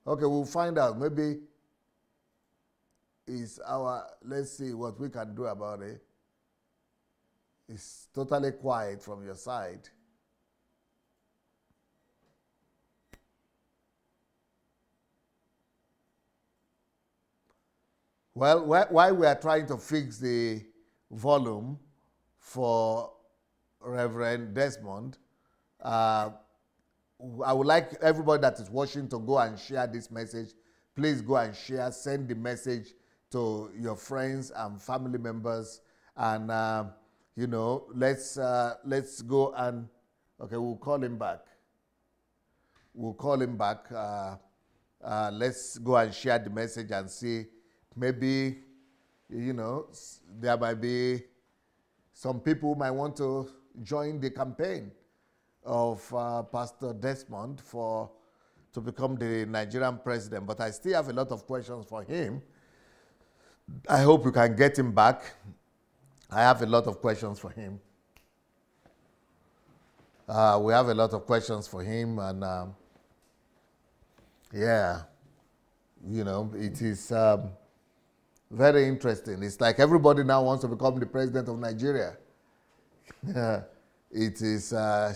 Okay, we'll find out. Maybe it's let's see what we can do about it. It's totally quiet from your side. Well, while we are trying to fix the volume for Reverend Desmond, I would like everybody that is watching to go and share this message. Please go and share. Send the message to your friends and family members. And, you know, let's go and, okay, we'll call him back. We'll call him back. Let's go and share the message and see. Maybe, you know, there might be some people who might want to join the campaign of Pastor Desmond to become the Nigerian president. But I still have a lot of questions for him. I hope you can get him back. I have a lot of questions for him. We have a lot of questions for him, and yeah, you know, it is very interesting. It's like everybody now wants to become the president of Nigeria. It is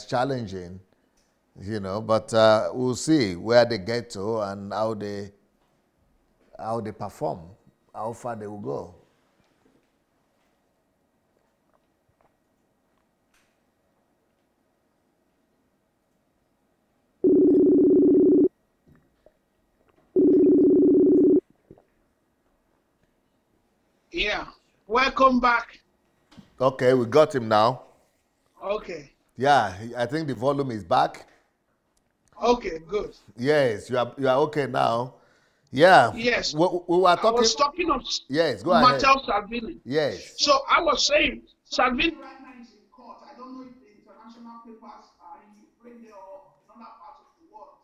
challenging, you know, but we'll see where they get to and how they perform, how far they will go.
Yeah, welcome back.
Okay, we got him now.
Okay.
Yeah, I think the volume is back.
Okay, good.
Yes, you are okay now. Yeah.
Yes.
We were talking. I
was talking of.
Yes, go ahead.
Matteo Salvini.
Yes.
So I was saying, Salvini right now is in court. I don't know if the international papers are in Ukraine or in other parts of the world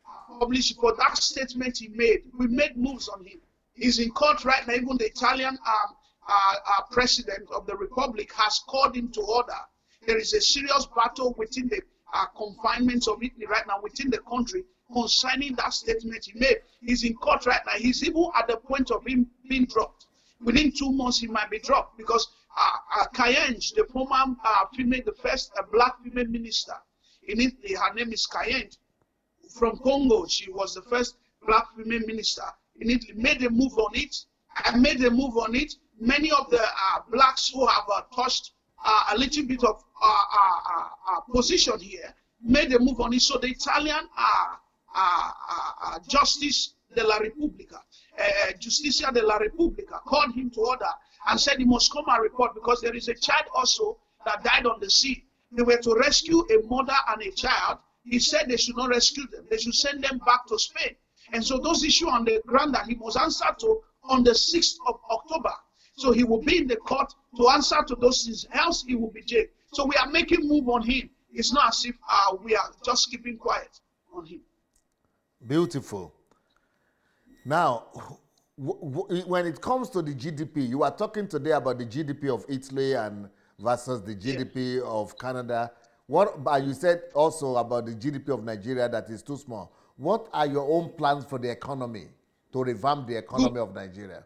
are published. For that statement he made, we made moves on him. He's in court right now. Even the Italian president of the republic has called him to order. There is a serious battle within the confinements of Italy right now, within the country, concerning that statement he made. He's in court right now. He's even at the point of him being dropped. Within 2 months, he might be dropped because Kayenge, the former female, the first black female minister in Italy, her name is Kayenge, from Congo. She was the first black female minister in Italy, made a move on it. I made a move on it. Many of the blacks who have touched a little bit of position here made a move on it. So the Italian Justice della Repubblica, Justicia della Repubblica, called him to order and said he must come and report because there is a child also that died on the sea. They were to rescue a mother and a child. He said they should not rescue them. They should send them back to Spain. And so those issues on the ground that he must answer to on the 6th of October. So he will be in the court to answer to those things, else he will be jailed. So we are making move on him. It's not as if we are just keeping quiet on him.
Beautiful. Now, when it comes to the GDP, you are talking today about the GDP of Italy and versus the GDP of Canada. You said also about the GDP of Nigeria that is too small. What are your own plans for the economy to revamp the economy of Nigeria?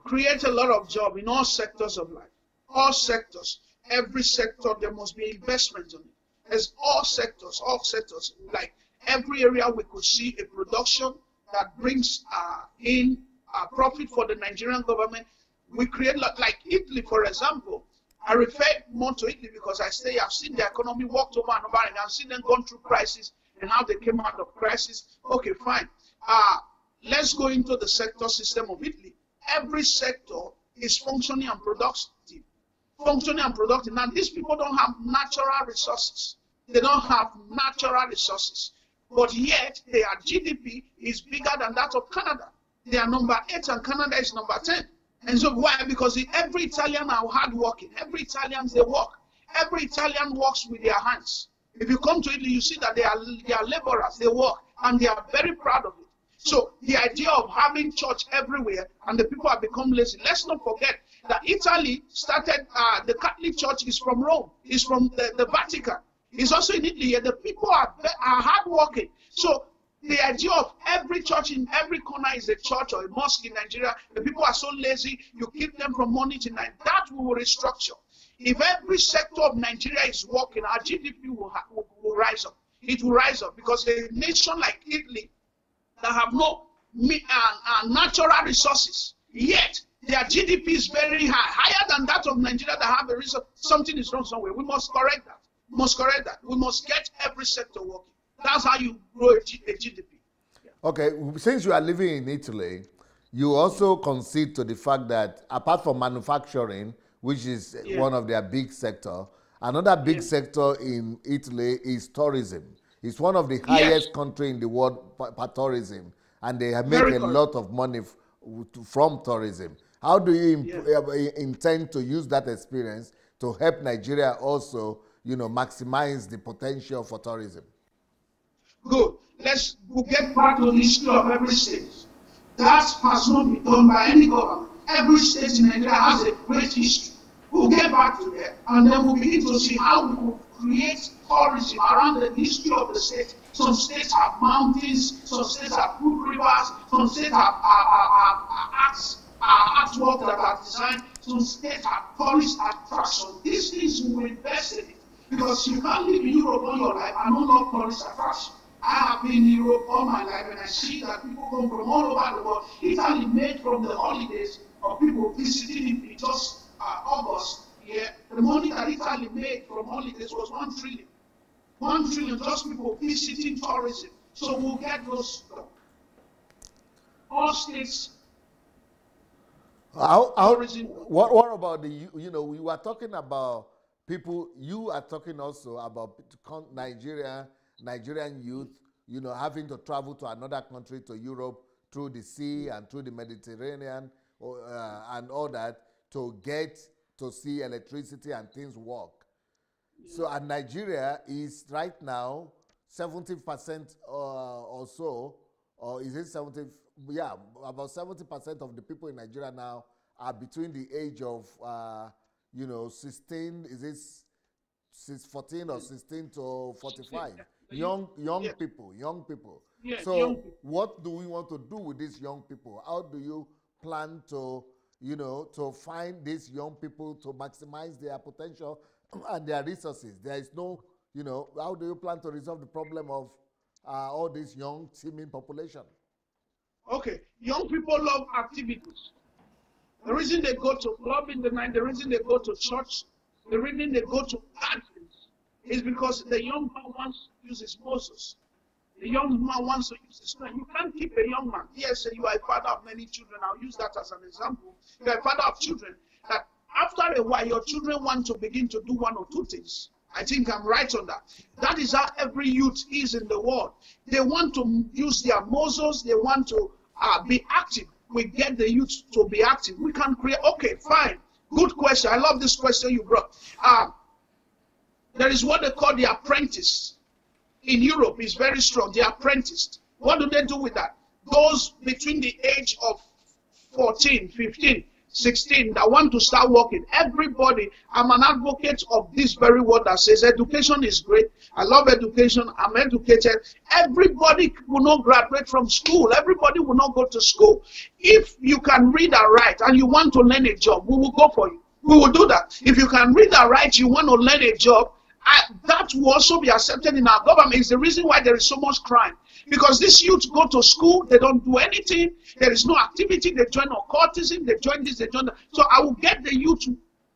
Create a lot of jobs in all sectors of life. All sectors. Every sector, there must be investment on it. As all sectors, like every area we could see a production that brings in profit for the Nigerian government. We create, like Italy, for example. I refer more to Italy because I've seen the economy walked over and over, and I've seen them gone through crisis and how they came out of crisis. Okay, fine. Let's go into the sector system of Italy. Every sector is functioning and productive. Functioning and productive. Now, these people don't have natural resources. They don't have natural resources. But yet, their GDP is bigger than that of Canada. They are number 8 and Canada is number 10. And so why? Because every Italian are hardworking. Every Italian, they work. Every Italian works with their hands. If you come to Italy, you see that they are laborers. They work. And they are very proud of it. So the idea of having church everywhere and the people have become lazy. Let's not forget that Italy started, the Catholic Church is from Rome. It's from the Vatican. It's also in Italy. The people are hardworking. So the idea of every church in every corner is a church or a mosque in Nigeria. The people are so lazy, you keep them from morning to night. That we will restructure. If every sector of Nigeria is working, our GDP will rise up. It will rise up because a nation like Italy that have no natural resources, yet their GDP is very high, higher than that of Nigeria that have a resource. Something is wrong somewhere. We must correct that. We must correct that. We must get every sector working. That's how you grow a GDP. Yeah.
Okay, since you are living in Italy, you also concede to the fact that apart from manufacturing, which is one of their big sector, another big sector in Italy is tourism. It's one of the highest country in the world for tourism, and they have made a lot of money from tourism. How do you intend to use that experience to help Nigeria also, maximize the potential for tourism?
Good. We'll get back to the history of every state. That has not been done by any government. Every state in Nigeria has a great history. We'll get back to that, and then we'll begin to see how we will create tourism around the history of the state. Some states have mountains, some states have good rivers, some states have artwork that are designed, some states have tourist attractions. These things we will invest in it, because you can't live in Europe all your life and not love tourist attractions. I have been in Europe all my life, and I see that people come from all over the world. Italy made from the holidays of people visiting in just August. The money that Italy made from holidays was 1 trillion. 1 trillion, just people visiting tourism. So we'll get those done. All states.
Tourism. What about we were talking about people, you are talking also about Nigerian youth, having to travel to another country, to Europe, through the sea and through the Mediterranean and all that, to get to see electricity and things work. So, and Nigeria is right now 70% or so, or is it 70? Yeah, about 70% of the people in Nigeria now are between the age of, 16, is it 14 or 16 to 45? Young people.
Yeah,
so
young people.
What do we want to do with these young people? How do you plan to, to find these young people to maximize their potential and their resources? There is no, how do you plan to resolve the problem of all this young teeming population?
Okay, young people love activities. The reason they go to club in the night, the reason they go to church, the reason they go to gatherings is because the young man wants to use his muscles. The young man wants to use his strength. You can't keep a young man. Yes, you are a father of many children. I'll use that as an example. You are a father of children. That after a while, your children want to begin to do one or two things. I think I'm right on that. That is how every youth is in the world. They want to use their muscles. They want to be active. We get the youth to be active. We can create. Okay, fine. Good question. I love this question you brought. There is what they call the apprentice. In Europe, is very strong. They are apprenticed. What do they do with that? Those between the age of 14, 15, 16 that want to start working. Everybody, I'm an advocate of this very word that says education is great, I love education. I'm educated. Everybody will not graduate from school. Everybody will not go to school. If you can read and write and you want to learn a job, we will go for you. We will do that. If you can read and write, you want to learn a job, that will also be accepted in our government. It's the reason why there is so much crime. Because these youths go to school, they don't do anything, there is no activity, they join occultism, they join this, they join that. So I will get the youth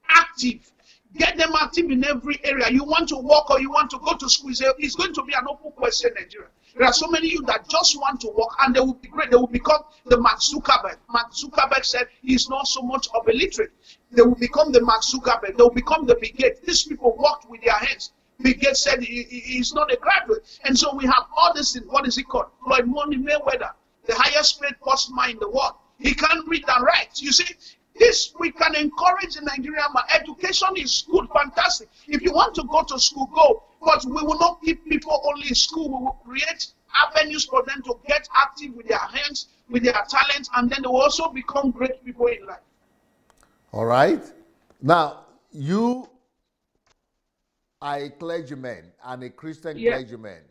active, get them active in every area. You want to work or you want to go to school, it's going to be an open question in Nigeria. There are so many youth that just want to work and they will be great. They will become the Mark Zuckerberg. Mark Zuckerberg said he's not so much of a literate. They will become the Mark Zuckerberg. They will become the Bill Gates. These people worked with their hands. Bill Gates said he's not a graduate. And so we have all this in, what is it called? Floyd Money Mayweather, the highest paid postman in the world. He can't read and write. You see, this we can encourage in Nigeria. Education is good, fantastic. If you want to go to school, go. But we will not keep people only in school. We will create avenues for them to get active with their hands, with their talents, and then they will also become great people in life.
All right. Now, you are a clergyman and a Christian clergyman.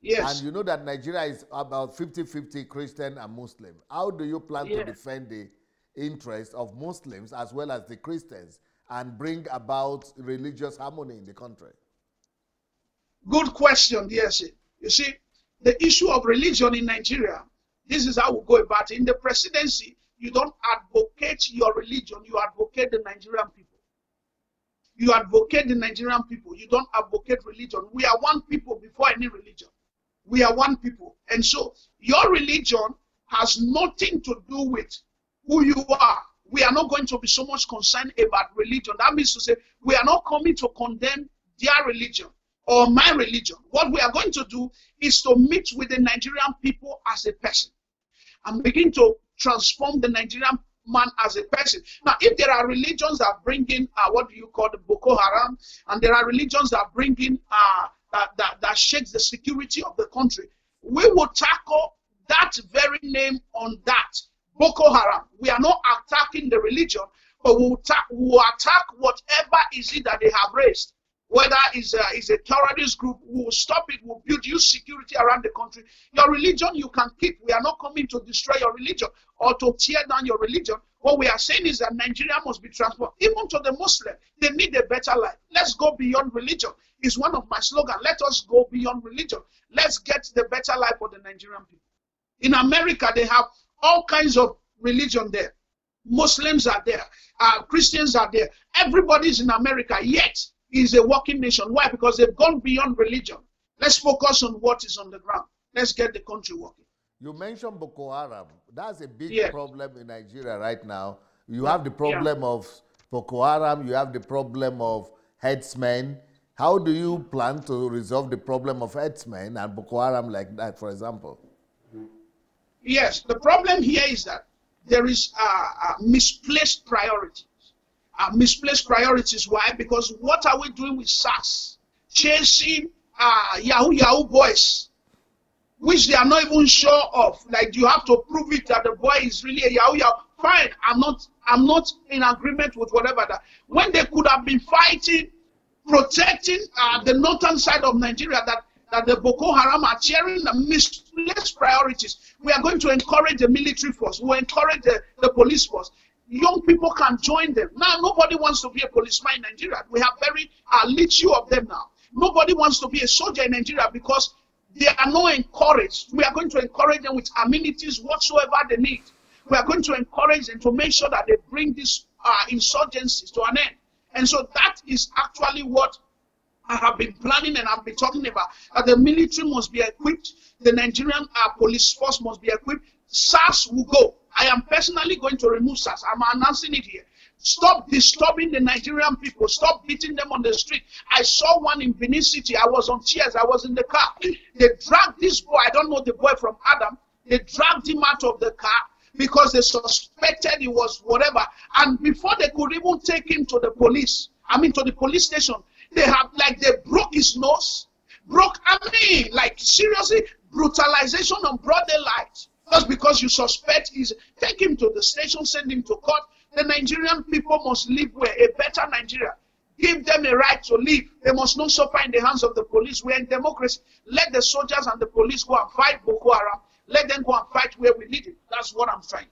Yes.
And you know that Nigeria is about 50-50 Christian and Muslim. How do you plan to defend the interests of Muslims as well as the Christians and bring about religious harmony in the country?
Good question, yes. You see, the issue of religion in Nigeria, this is how we go about it. In the presidency, you don't advocate your religion, you advocate the Nigerian people. You advocate the Nigerian people, you don't advocate religion. We are one people before any religion. We are one people. And so your religion has nothing to do with who you are. We are not going to be so much concerned about religion. That means to say, we are not coming to condemn their religion or my religion. What we are going to do is to meet with the Nigerian people as a person and begin to transform the Nigerian man as a person. Now, if there are religions that bring in what do you call the Boko Haram, and there are religions that bring in that shakes the security of the country, we will tackle that very name on that. Boko Haram. We are not attacking the religion, but we will attack whatever is it that they have raised. Whether it's a terrorist group, we will stop it, we'll build you security around the country. Your religion you can keep. We are not coming to destroy your religion or to tear down your religion. What we are saying is that Nigeria must be transformed. Even to the Muslim, they need a better life. Let's go beyond religion. It's one of my slogans. Let us go beyond religion. Let's get the better life for the Nigerian people. In America, they have all kinds of religion there. Muslims are there. Christians are there. Everybody's in America, yet is a working nation. Why? Because they've gone beyond religion. Let's focus on what is on the ground. Let's get the country working.
You mentioned Boko Haram. That's a big problem in Nigeria right now. You have the problem of Boko Haram. You have the problem of headsmen. How do you plan to resolve the problem of headsmen and Boko Haram like that, for example?
Yes, the problem here is that there is misplaced priorities. Misplaced priorities. Why? Because what are we doing with SARS? Chasing Yahoo boys, which they are not even sure of. Like, you have to prove it that the boy is really a Yahoo. Fine, I'm not in agreement with whatever that. When they could have been fighting, protecting the northern side of Nigeria, that the Boko Haram are cheering the misplaced priorities. We are going to encourage the military force. We will encourage the police force. Young people can join them. Now, nobody wants to be a policeman in Nigeria. We have very little of them now. Nobody wants to be a soldier in Nigeria because they are not encouraged. We are going to encourage them with amenities whatsoever they need. We are going to encourage them to make sure that they bring these insurgencies to an end. And so that is actually what I have been planning and I've been talking about. The military must be equipped. The Nigerian police force must be equipped. SARS will go. I am personally going to remove SARS. I'm announcing it here. Stop disturbing the Nigerian people. Stop beating them on the street. I saw one in Benin City. I was on chairs. I was in the car. They dragged this boy. I don't know the boy from Adam. They dragged him out of the car because they suspected he was whatever. And before they could even take him to the police, to the police station, they broke his nose. Seriously, brutalization on broad daylight. Just because you suspect take him to the station, send him to court. The Nigerian people must live where a better Nigeria. Give them a right to live. They must not suffer in the hands of the police. We're in democracy. Let the soldiers and the police go and fight Boko Haram. Let them go and fight where we need it. That's what I'm trying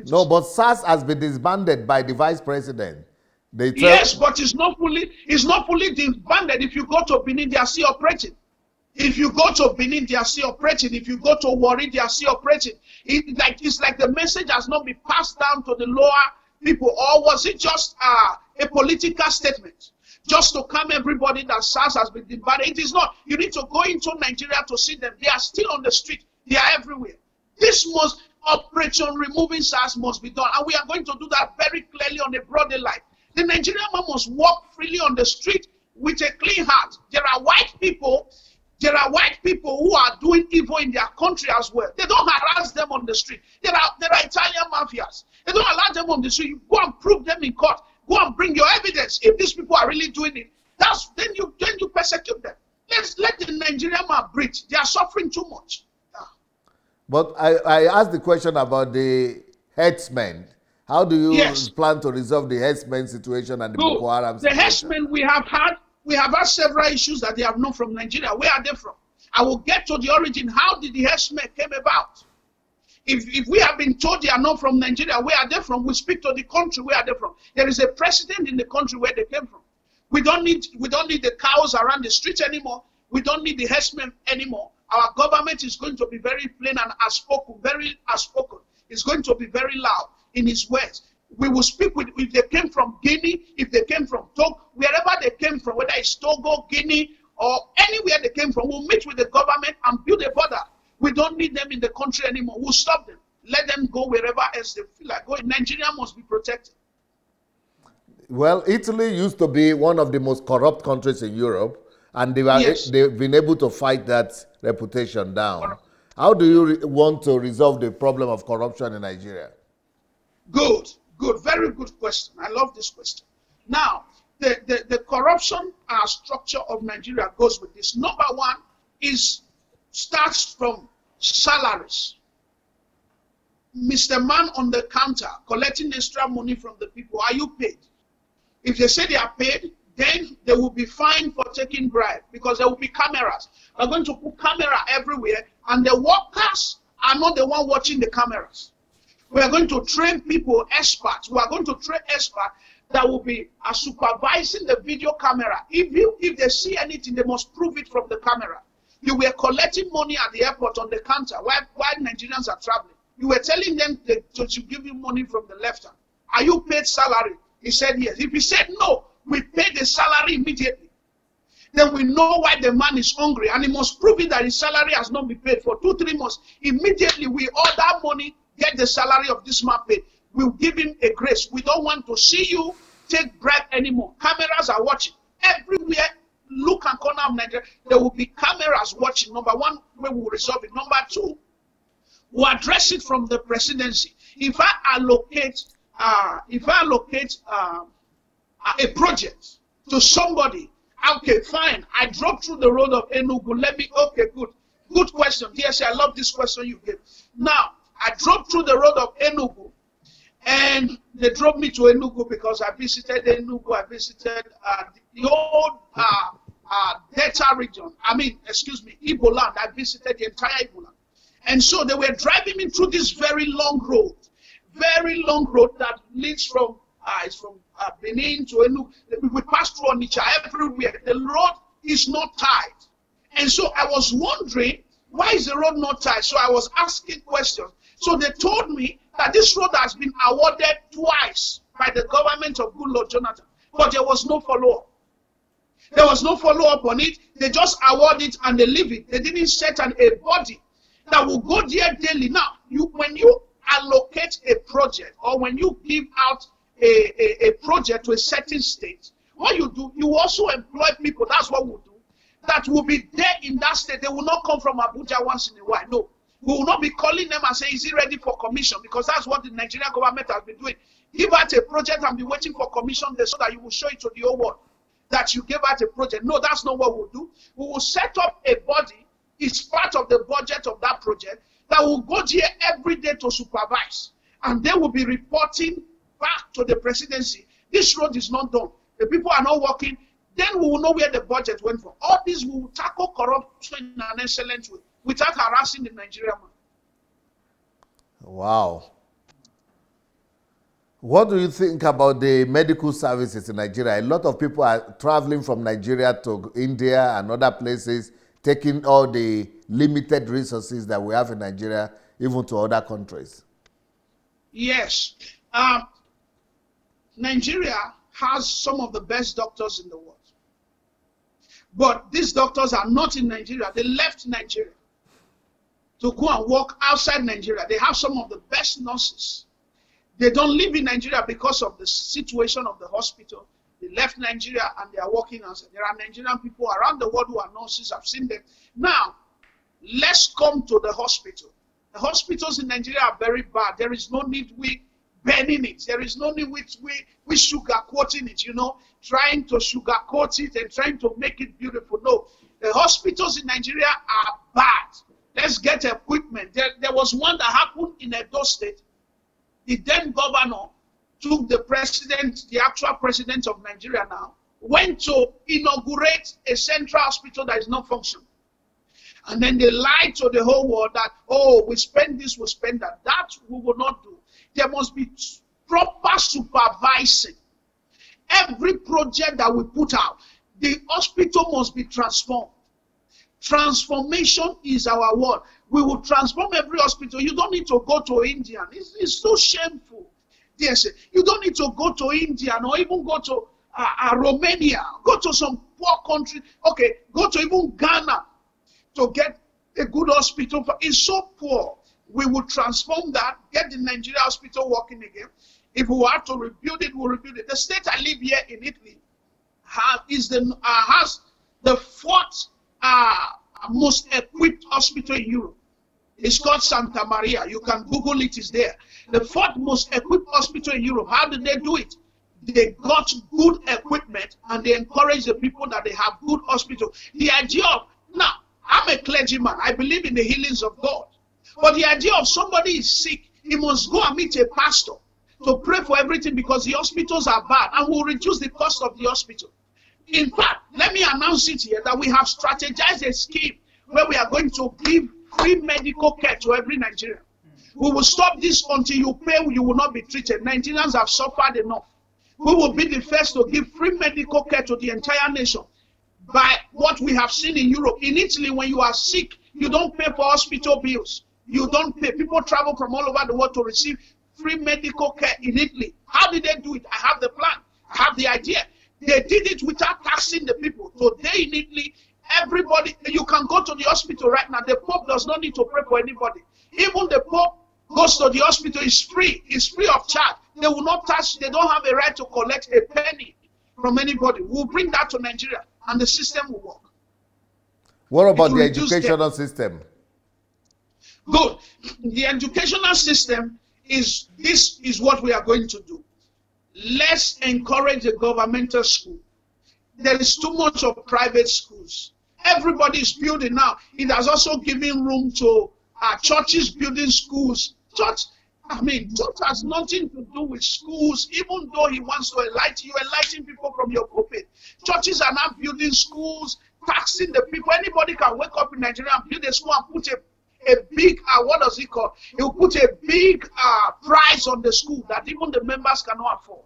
to
No,
say.
but SARS has been disbanded by the vice president.
Yes, but it's not fully disbanded. If you go to Benin, they are still operating. If you go to Benin, they are still operating. If you go to Warri, they are still operating. It's like the message has not been passed down to the lower people, or was it just a political statement just to calm everybody that SARS has been disbanded? It is not. You need to go into Nigeria to see them. They are still on the street. They are everywhere. This operation removing SARS must be done, and we are going to do that very clearly on a broad daylight. The Nigerian man must walk freely on the street with a clean heart. There are white people who are doing evil in their country as well. They don't harass them on the street. There are Italian mafias. They don't allow them on the street. You go and prove them in court. Go and bring your evidence. If these people are really doing it, then you persecute them. Let the Nigerian man breathe. They are suffering too much.
But I asked the question about the herdsmen. How do you plan to resolve the herdsmen situation and the Boko Haram situation?
The herdsmen we have had several issues that they have known from Nigeria. Where are they from? I will get to the origin. How did the herdsmen came about? If we have been told they are not from Nigeria, where are they from? We speak to the country. Where are they from? There is a precedent in the country where they came from. We don't need the cows around the streets anymore. We don't need the herdsmen anymore. Our government is going to be very plain and very outspoken. It's going to be very loud in its words. We will speak with, if they came from Guinea, if they came from Togo, wherever they came from, whether it's Togo, Guinea, or anywhere they came from, we'll meet with the government and build a border. We don't need them in the country anymore. We'll stop them. Let them go wherever else they feel like going. Nigeria must be protected.
Well, Italy used to be one of the most corrupt countries in Europe, and they've been able to fight that reputation down. How do you want to resolve the problem of corruption in Nigeria?
Good, very good question. I love this question. Now, the corruption structure of Nigeria goes with this. Number one starts from salaries. Mr. Man on the counter collecting extra money from the people, are you paid? If they say they are paid, then they will be fined for taking bribe, because there will be cameras. We're going to put camera everywhere, and the workers are not the one watching the cameras. We are going to train people, experts. We are going to train experts that will be supervising the video camera. If they see anything, they must prove it from the camera. You were collecting money at the airport on the counter while Nigerians are traveling. You were telling them to give you money from the left hand. Are you paid salary? He said yes. If he said no, we pay the salary immediately. Then we know why the man is hungry, and he must prove it that his salary has not been paid for 2-3 months. Immediately we order money, get the salary of this man paid. We'll give him a grace. We don't want to see you take bribe anymore. Cameras are watching everywhere. Look and corner of Nigeria, there will be cameras watching. Number one, we will resolve it. Number two, we'll address it from the presidency. If I allocate a project to somebody, okay, fine. I drove through the road of Enugu. Okay, good question. Yes, I love this question you gave. Now, I drove through the road of Enugu, and they drove me to Enugu because I visited Enugu. I visited the old Delta region. Igbo land. I visited the entire Igbo land. And so they were driving me through this very long road that leads from Benin to Enugu. We passed through Onitsha everywhere. The road is not tied. And so I was wondering, why is the road not tied? So I was asking questions. So they told me that this road has been awarded twice by the government of Goodluck Jonathan, but there was no follow-up. There was no follow-up on it. They just award it and they leave it. They didn't set a body that will go there daily. Now, when you allocate a project, or when you give out a project to a certain state, what you do, you also employ people. That's what we'll do. That will be there in that state. They will not come from Abuja once in a while. No. We will not be calling them and saying, is it ready for commission? Because that's what the Nigerian government has been doing. Give out a project and be waiting for commission so that you will show it to the whole world that you gave out a project. No, that's not what we'll do. We will set up a body. It's part of the budget of that project that will go there every day to supervise. And they will be reporting back to the presidency. This road is not done. the people are not working, then we will know where the budget went from. All this will tackle corruption in an excellent way without harassing the Nigerian man.
Wow. What do you think about the medical services in Nigeria? A lot of people are traveling from Nigeria to India and other places, taking all the limited resources that we have in Nigeria, even to other countries.
Yes. Nigeria has some of the best doctors in the world. But these doctors are not in Nigeria. They left Nigeria to go and work outside Nigeria. They have some of the best nurses. They don't live in Nigeria because of the situation of the hospital. They left Nigeria and they are working outside. There are Nigerian people around the world who are nurses. I've seen them. Now, let's come to the hospital. The hospitals in Nigeria are very bad. There is no need we burning it. There is no need we sugarcoating it, you know, trying to sugarcoat it and trying to make it beautiful. No, the hospitals in Nigeria are bad. Let's get equipment. There was one that happened in Edo State. The then governor took the president, the actual president of Nigeria now, went to inaugurate a central hospital that is not functioning. And then they lied to the whole world that, oh, we spend this, we spend that. That we will not do. There must be proper supervising. Every project that we put out, the hospital must be transformed. Transformation is our word. We will transform every hospital. You don't need to go to India. It's so shameful. Yes, you don't need to go to India or even go to Romania. Go to some poor country. Okay, go to even Ghana to get a good hospital. It's so poor. We will transform that, get the Nigeria hospital working again. If we have to rebuild it, we'll rebuild it. The state I live here in Italy has the fourth most equipped hospital in Europe. It's called Santa Maria. You can Google it, it's there. The fourth most equipped hospital in Europe. How did they do it? They got good equipment and they encourage the people that they have good hospital. The idea of, now, I'm a clergyman. I believe in the healings of God. But the idea of somebody is sick, he must go and meet a pastor to pray for everything because the hospitals are bad and will reduce the cost of the hospital. In fact, let me announce it here that we have strategized a scheme where we are going to give free medical care to every Nigerian. We will stop this until you pay, you will not be treated. Nigerians have suffered enough. We will be the first to give free medical care to the entire nation. By what we have seen in Europe, in Italy, when you are sick, you don't pay for hospital bills. You don't pay. People travel from all over the world to receive free medical care in Italy. How did they do it? I have the plan. I have the idea. They did it without taxing the people. Today in Italy, everybody, you can go to the hospital right now. The Pope does not need to pray for anybody. Even the Pope goes to the hospital, it's free. It's free of charge. They will not touch, they don't have a right to collect a penny from anybody. We'll bring that to Nigeria and the system will work.
What about the educational system?
Good. The educational system is what we are going to do. Let's encourage the governmental school. There is too much of private schools. Everybody is building now. It has also given room to churches building schools. Church has nothing to do with schools, even though he wants to enlighten you, enlighten people from your pulpit. Churches are now building schools, taxing the people. Anybody can wake up in Nigeria and build a school and put a big, what does he call? He will put a big price on the school that even the members cannot afford.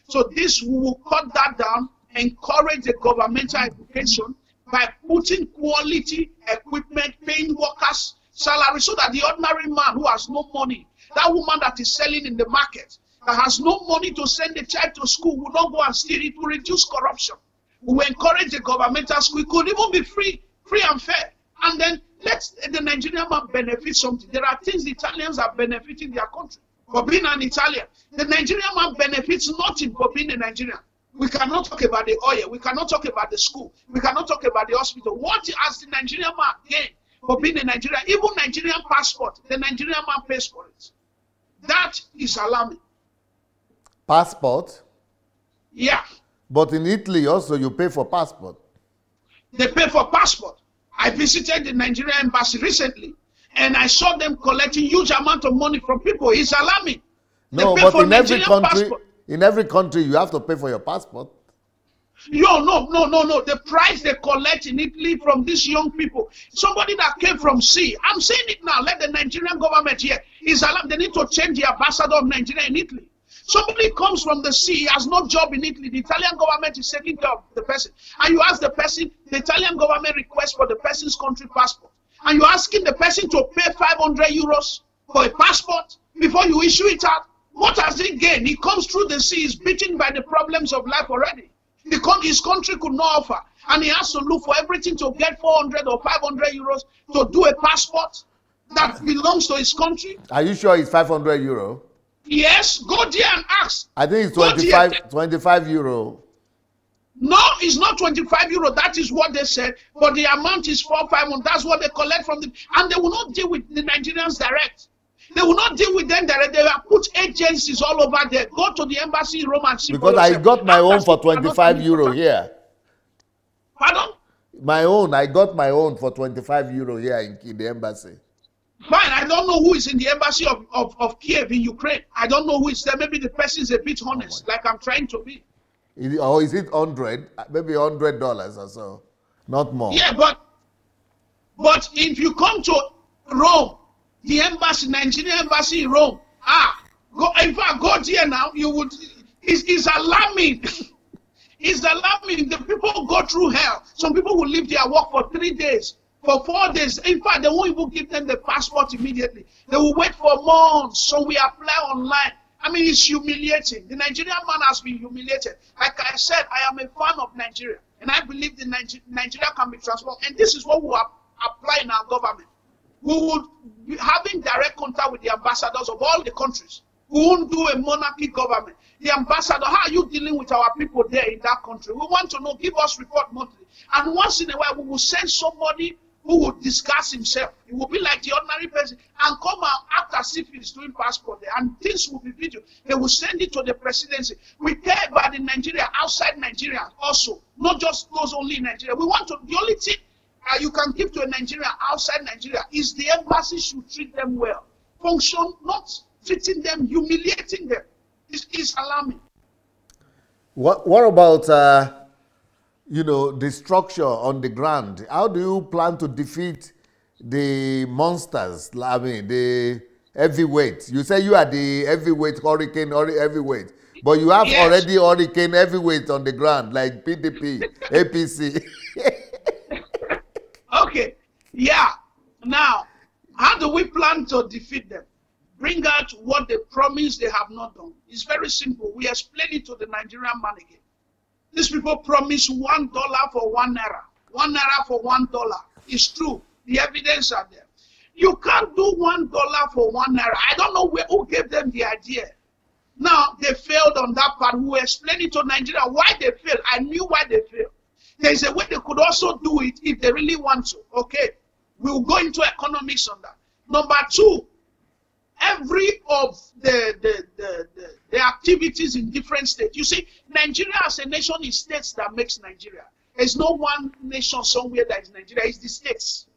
So this, we will cut that down, encourage the governmental education by putting quality equipment, paying workers salary, so that the ordinary man who has no money, that woman that is selling in the market, that has no money to send the child to school, will not go and steal it, to reduce corruption. We will encourage the governmental school. It could even be free and fair. And then let the Nigerian man benefit something. There are things the Italians are benefiting their country for being an Italian. The Nigerian man benefits nothing for being a Nigerian. We cannot talk about the oil. We cannot talk about the school. We cannot talk about the hospital. What has the Nigerian man gained for being a Nigerian? Even Nigerian passport, the Nigerian man pays for it. That is alarming.
Passport?
Yeah.
But in Italy also you pay for passport.
They pay for passport. I visited the Nigerian embassy recently and I saw them collecting huge amount of money from people. It's alarming.
No, but in every country, you have to pay for your passport.
No. The price they collect in Italy from these young people, somebody that came from sea. I'm saying it now. Let the Nigerian government here is allowed. They need to change the ambassador of Nigeria in Italy. Somebody comes from the sea, has no job in Italy. The Italian government is taking care of the person. And you ask the person, the Italian government requests for the person's country passport. And you're asking the person to pay 500 euros for a passport before you issue it out. What has he gained? He comes through the sea, he's beaten by the problems of life already. His country could not offer. And he has to look for everything to get 400 or 500 euros to do a passport that belongs to his country.
Are you sure it's 500 euro?
Yes, go there and ask.
I think it's 25 euro.
No, it's not 25 euro. That is what they said. But the amount is 4,500. That's what they collect from them. And they will not deal with the Nigerians direct. They will not deal with them direct. They will put agencies all over there. Go to the embassy in Rome and see.
Because I got my own for 25 euro here.
Pardon?
I got my own for 25 euro here in the embassy.
Fine, I don't know who is in the embassy of Kiev in Ukraine. I don't know who is there. Maybe the person is a bit honest, like I'm trying to be.
Or is it 100? Maybe $100 or so, not more.
Yeah, but if you come to Rome, the embassy, Nigerian embassy in Rome, in fact, go there now. You would. It's alarming. It's alarming. The people go through hell. Some people will leave their work for 3 days. For 4 days. In fact, they won't even give them the passport immediately. They will wait for months. So we apply online. I mean, it's humiliating. The Nigerian man has been humiliated. Like I said, I am a fan of Nigeria. And I believe that Nigeria can be transformed. And this is what we will apply in our government. We would be having direct contact with the ambassadors of all the countries. We won't do a monarchy government. The ambassador, how are you dealing with our people there in that country? We want to know, give us report monthly. And once in a while, we will send somebody who will discuss himself. It will be like the ordinary person and come and act as if he's doing passport there. And things will be video. They will send it to the presidency. We care about the Nigeria outside Nigeria also, not just those only in Nigeria. We want to, the only thing you can give to a Nigeria outside Nigeria is the embassy should treat them well. Function, not treating them, humiliating them. It's alarming.
What about the structure on the ground? How do you plan to defeat the monsters? I mean, the heavyweight. You say you are the heavyweight, hurricane or heavyweight, but you have already hurricane heavyweight on the ground, like PDP, APC.
Okay, yeah. Now, how do we plan to defeat them? Bring out what they promised they have not done. It's very simple. We explain it to the Nigerian man again. These people promise $1 for 1 naira. 1 naira for $1. It's true. The evidence are there. You can't do $1 for 1 naira. I don't know who gave them the idea. Now, they failed on that part. We explained it to Nigeria why they failed. I knew why they failed. There's a way they could also do it if they really want to. Okay. We'll go into economics on that. Number two, every of the activities in different states. You see, Nigeria as a nation is states that makes Nigeria. There's no one nation somewhere that is Nigeria. It's the states.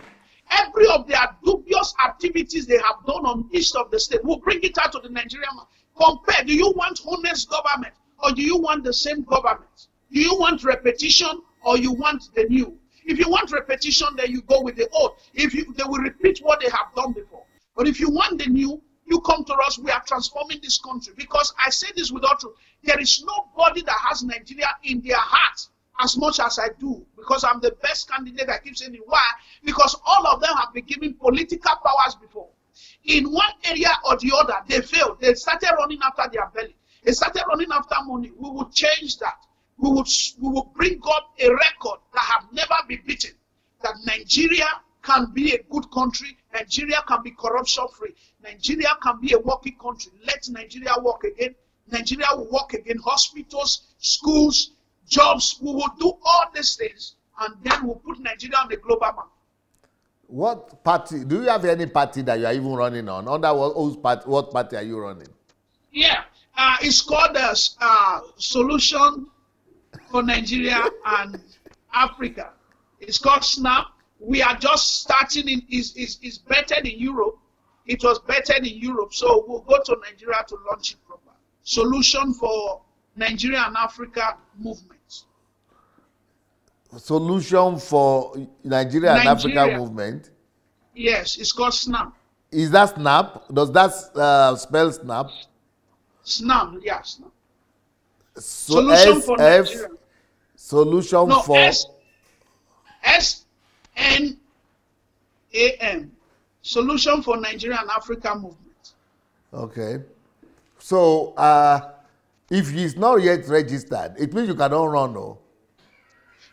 Every of their dubious activities they have done on each of the states, we'll bring it out to the Nigerian man. Compare, do you want honest government or do you want the same government? Do you want repetition or you want the new? If you want repetition, then you go with the old. They will repeat what they have done before. But if you want the new, you come to us. We are transforming this country. Because I say this without truth. There is nobody that has Nigeria in their heart as much as I do. Because I'm the best candidate. I keep saying it. Why? Because all of them have been given political powers before. In one area or the other, they failed. They started running after their belly. They started running after money. We will change that. We will bring up a record that have never been beaten. That Nigeria can be a good country. Nigeria can be corruption-free. Nigeria can be a working country. Let Nigeria work again. Nigeria will work again. Hospitals, schools, jobs. We will do all these things, and then we'll put Nigeria on the global map.
What party? Do you have any party that you are even running on? Under what party are you running?
Yeah, it's called Solution for Nigeria and Africa. It's called SNAP. We are just starting in, is better in Europe. It was better in Europe, so we'll go to Nigeria to launch it proper. Solution for Nigeria and Africa movement.
Solution for Nigeria and Africa movement.
Yes, it's called SNAP.
Is that SNAP? Does that spell SNAP?
SNAP, yeah, SNAP.
So
Solution for Nigeria.
Solution
no,
for
SNAM. Solution for Nigeria and Africa movement.
Okay. So if he's not yet registered, it means you cannot run, no?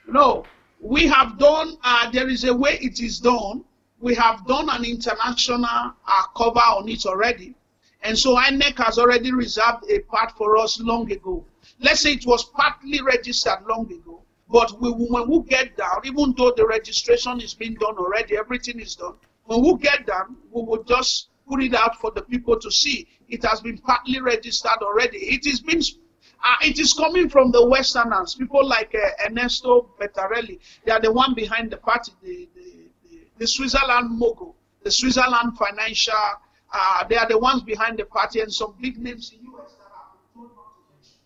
No, we have done, there is a way it is done. We have done an international cover on it already. And so INEC has already reserved a part for us long ago. Let's say it was partly registered long ago. But when we get down, even though the registration is being done already, everything is done. When we get down, we will just put it out for the people to see. It has been partly registered already. It is coming from the Westerners, people like Ernesto Bettarelli. They are the one behind the party, the Switzerland mogul, the Switzerland financial. They are the ones behind the party, and some big names in the US that have been told not to mention.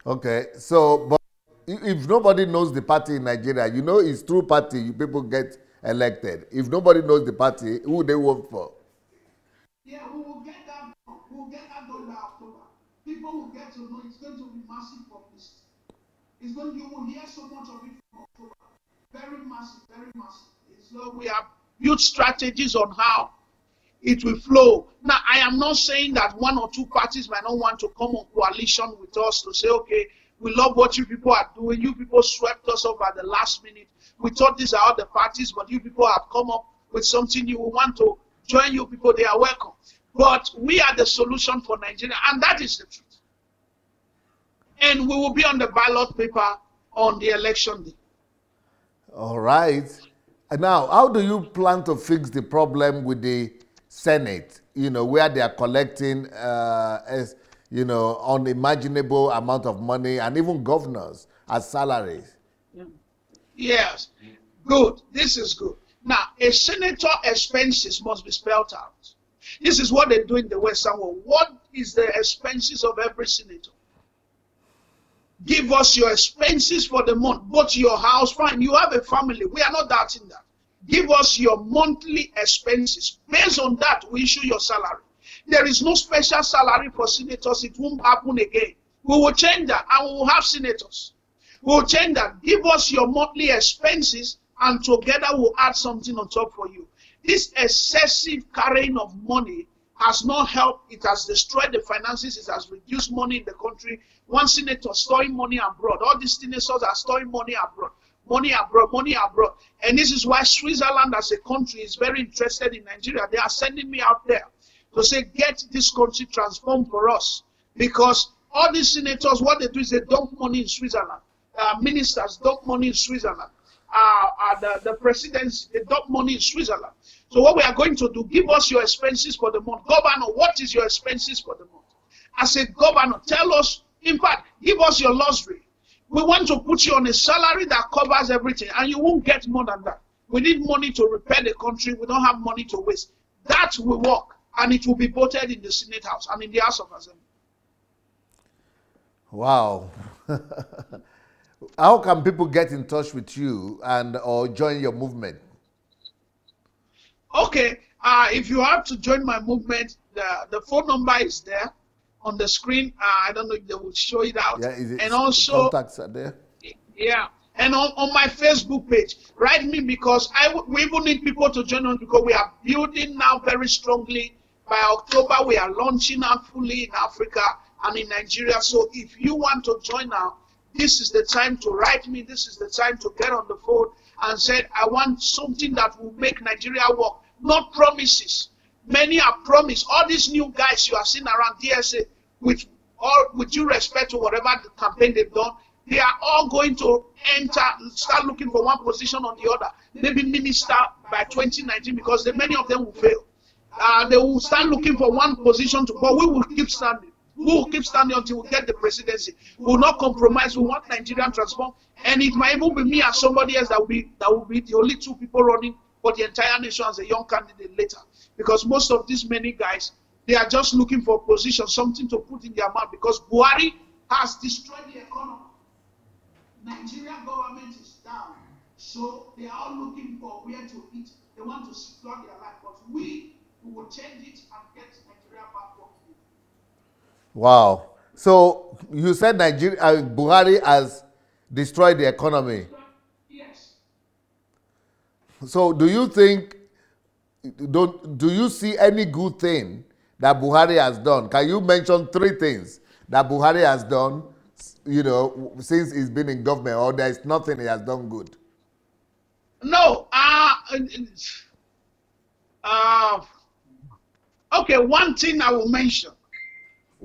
Okay, so but if nobody knows the party in Nigeria, you know it's through party people get elected. If nobody knows the party, who they work for?
Yeah, we will get that done. We will get that done by October. People will get to know it's going to be massive publicity. You will hear so much of it from October. Very massive, very massive. We have built strategies on how it will flow. Now, I am not saying that one or two parties might not want to come on coalition with us to say, okay, we love what you people are doing. You people swept us up at the last minute. We thought these are other parties, but you people have come up with something you want to join you people. They are welcome. But we are the solution for Nigeria, and that is the truth. And we will be on the ballot paper on the election day.
All right. And now, how do you plan to fix the problem with the Senate, where they are collecting, unimaginable amount of money, and even governors as salaries?
Yeah. Yes. Good. This is good. Now, a senator expenses must be spelled out. This is what they do in the Western world. What is the expenses of every senator? Give us your expenses for the month. Go to your house, fine. You have a family. We are not doubting that. Give us your monthly expenses. Based on that, we issue your salary. There is no special salary for senators. It won't happen again. We will change that, and we will have senators. We will change that. Give us your monthly expenses, and together we'll add something on top for you. This excessive carrying of money has not helped. It has destroyed the finances. It has reduced money in the country. One senator storing money abroad. All these senators are storing money abroad. Money abroad, money abroad. And this is why Switzerland as a country is very interested in Nigeria. They are sending me out there to say, get this country transformed for us. Because all these senators, what they do is they dump money in Switzerland. Ministers dump money in Switzerland. The presidents, they dump money in Switzerland. So what we are going to do, give us your expenses for the month. Governor, what is your expenses for the month? As a governor, tell us, in fact, give us your luxury. We want to put you on a salary that covers everything, and you won't get more than that. We need money to repair the country. We don't have money to waste. That will work, and it will be voted in the Senate House and in the House of Assembly.
Wow. How can people get in touch with you or join your movement?
Okay, if you have to join my movement, the phone number is there on the screen. I don't know if they will show it out.
Yeah,
and also
contacts are there.
Yeah, and on my Facebook page, write me, because we even need people to join us, because we are building now very strongly. By October, we are launching out fully in Africa and in Nigeria. So if you want to join now, this is the time to write me. This is the time to get on the phone and say, I want something that will make Nigeria work. Not promises. Many are promised. All these new guys you are seeing around DSA, with due respect to whatever the campaign they've done, they are all going to start looking for one position or the other. Maybe minister by 2019, because many of them will fail. They will start looking for one position but we will keep standing. We will keep standing until we get the presidency. We will not compromise. We want Nigeria transformed, and it might even be me and somebody else that will be the only two people running for the entire nation as a young candidate later. Because most of these many guys, they are just looking for a position, something to put in their mouth, because Buhari has destroyed the economy. Nigeria government is down. So they are all looking for where to eat. They want to secure their life. But we will change it and get Nigeria back working.
Wow. So you said Nigeria, Buhari has destroyed the economy.
Yes.
So do you think, do you see any good thing that Buhari has done? Can you mention 3 things that Buhari has done, you know, since he's been in government, or there is nothing he has done good?
No. Okay, one thing I will mention.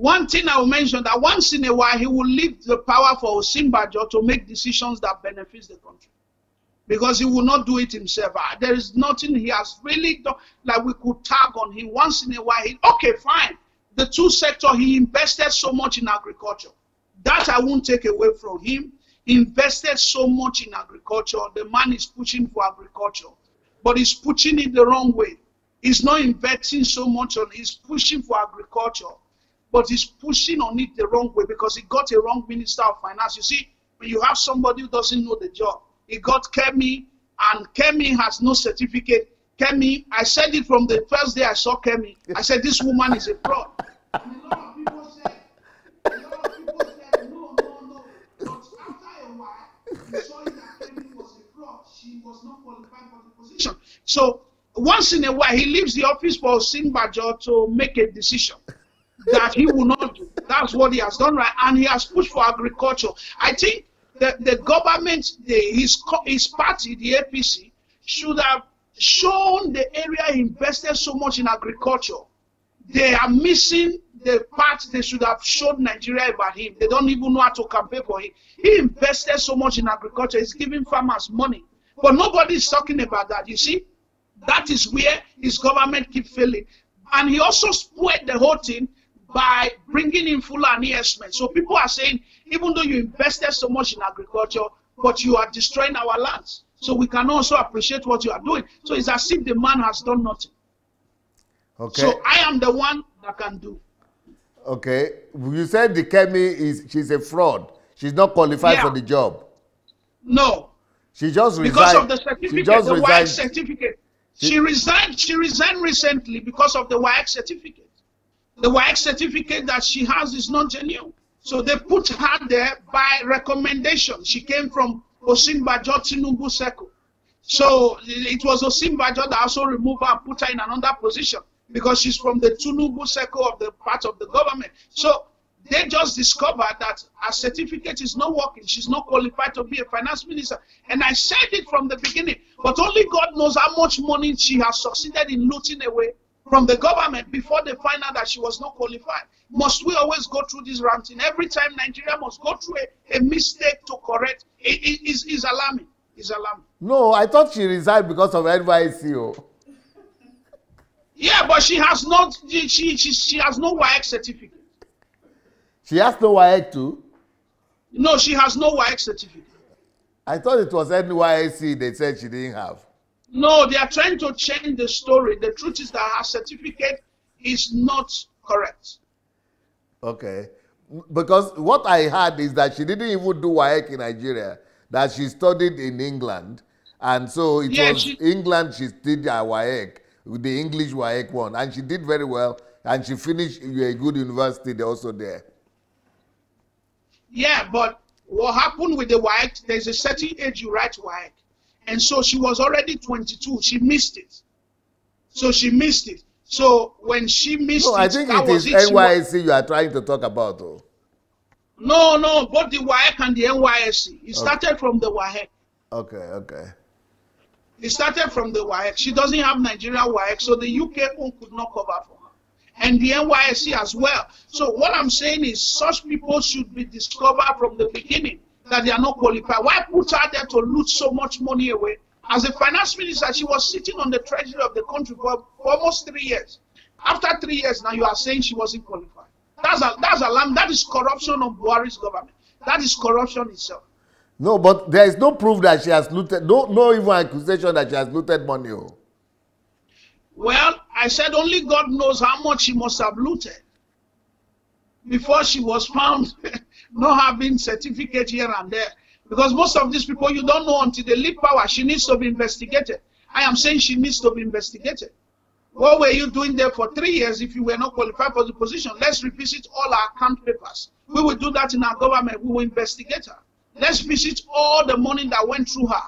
That once in a while he will leave the power for Osinbajo to make decisions that benefits the country. Because he will not do it himself. There is nothing he has really done, like we could tag on him. Once in a while, okay, fine. The 2 sector, he invested so much in agriculture. That I won't take away from him. He invested so much in agriculture. The man is pushing for agriculture. But he's pushing it the wrong way. He's not investing so much on it. He's pushing for agriculture. But he's pushing on it the wrong way because he got a wrong Minister of Finance. You see, when you have somebody who doesn't know the job, he got Kemi, and Kemi has no certificate. Kemi, I said it from the first day I saw Kemi. I said, this woman is a fraud. And a lot of people said, no. But after a while, we saw that Kemi was a fraud. She was not qualified for the position. So once in a while, he leaves the office for Osinbajo to make a decision that he will not do. That's what he has done, right? And he has pushed for agriculture. I think the government, his party, the APC, should have shown the area he invested so much in agriculture. They are missing the part they should have shown Nigeria about him. They don't even know how to campaign for him. He invested so much in agriculture. He's giving farmers money. But nobody is talking about that. You see, that is where his government keeps failing. And he also spoiled the whole thing by bringing in Fulani herdsmen. So people are saying, even though you invested so much in agriculture, but you are destroying our lands. So we can also appreciate what you are doing. So it's as if the man has done nothing.
Okay.
So I am the one that can do.
Okay. You said the Kemi she's a fraud. She's not qualified for the job.
No.
She just resigned.
Because of the certificate, the WAEC certificate. She resigned recently because of the WAEC certificate. The WAEC certificate that she has is not genuine. So they put her there by recommendation. She came from Osinbajo Tinubu Circle. So it was Osinbajo that also removed her and put her in another position because she's from the Tinubu Circle of the part of the government. So they just discovered that her certificate is not working. She's not qualified to be a finance minister. And I said it from the beginning, but only God knows how much money she has succeeded in looting away from the government before they find out that she was not qualified. Must we always go through this ranting? Every time Nigeria must go through a mistake to correct. It is alarming. It's alarming.
No, I thought she resigned because of NYC.
Yeah, but she has not. She has no WAEC certificate.
She has no WAEC too?
No, she has no WAEC certificate.
I thought it was NYC they said she didn't have.
No, they are trying to change the story. The truth is that her certificate is not correct.
Okay. Because what I heard is that she didn't even do WAEC in Nigeria, that she studied in England. And so it was England she did her WAEC, the English WAEC one. And she did very well. And she finished a good university also there.
Yeah, but what happened with the WAEC, there's a certain age you write WAEC. And so she was already 22. She missed it. So she missed it. So when she missed it,
I think it is NYSC you are trying to talk about. Though.
No, both the WAEC and the NYSC. It started from the WAEC.
Okay.
It started from the WAEC. She doesn't have Nigeria WAEC, so the UK one could not cover for her. And the NYSC as well. So what I'm saying is such people should be discovered from the beginning that they are not qualified. Why put her there to loot so much money away? As a finance minister, she was sitting on the treasury of the country for almost 3 years. After 3 years, now you are saying she wasn't qualified. That's alarm. That is corruption of Buhari's government. That is corruption itself.
No, but there is no proof that she has looted. No even accusation that she has looted money.
Well, I said only God knows how much she must have looted before she was found not having certificate here and there. Because most of these people, you don't know until they leave power. She needs to be investigated. I am saying she needs to be investigated. What were you doing there for 3 years if you were not qualified for the position? Let's revisit all our account papers. We will do that in our government. We will investigate her. Let's visit all the money that went through her.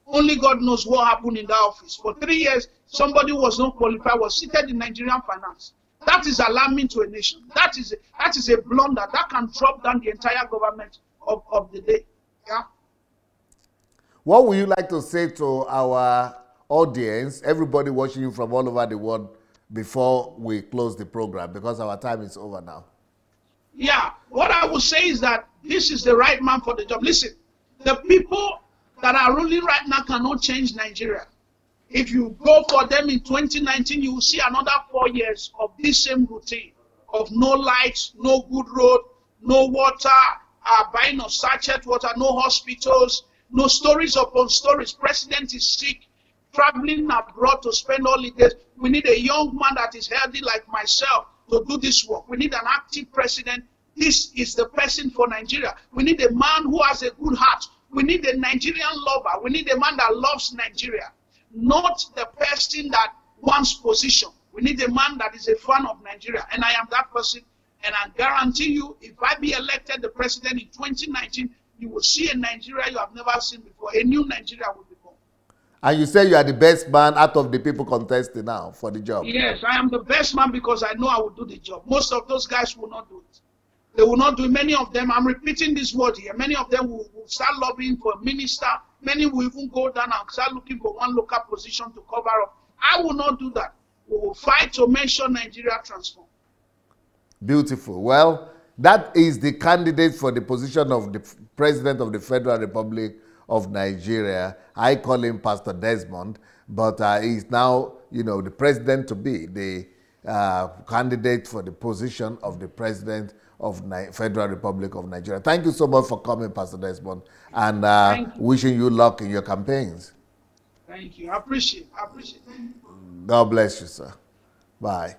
Only God knows what happened in that office. For 3 years, somebody who was not qualified, was seated in Nigerian finance. That is alarming to a nation. That is a blunder. That can drop down the entire government of the day. Yeah.
What would you like to say to our audience, everybody watching you from all over the world, before we close the program, because our time is over now?
Yeah, what I will say is that this is the right man for the job. Listen, the people that are ruling right now cannot change Nigeria. If you go for them in 2019, you will see another 4 years of this same routine of no lights, no good road, no water, buying of sachet water, no hospitals, no stories upon stories. President is sick, traveling abroad to spend holidays. We need a young man that is healthy like myself to do this work. We need an active president. This is the person for Nigeria. We need a man who has a good heart. We need a Nigerian lover. We need a man that loves Nigeria, not the person that wants position. We need a man that is a fan of Nigeria, and I am that person. And I guarantee you, if I be elected the president in 2019, you will see a Nigeria you have never seen before. A new Nigeria will be born.
And you say you are the best man out of the people contesting now for the job?
Yes, I am the best man because I know I will do the job. Most of those guys will not do it. They will not do it. Many of them, I'm repeating this word here, many of them will start lobbying for a minister. Many will even go down and start looking for one local position to cover up. I will not do that. We will fight to make sure Nigeria transforms.
Beautiful. Well, that is the candidate for the position of the President of the Federal Republic of Nigeria. I call him Pastor Desmond, but he's now, the president to be the candidate for the position of the President of Federal Republic of Nigeria. Thank you so much for coming, Pastor Desmond, and wishing you luck in your campaigns.
Thank you. I appreciate it.
God bless you, sir. Bye.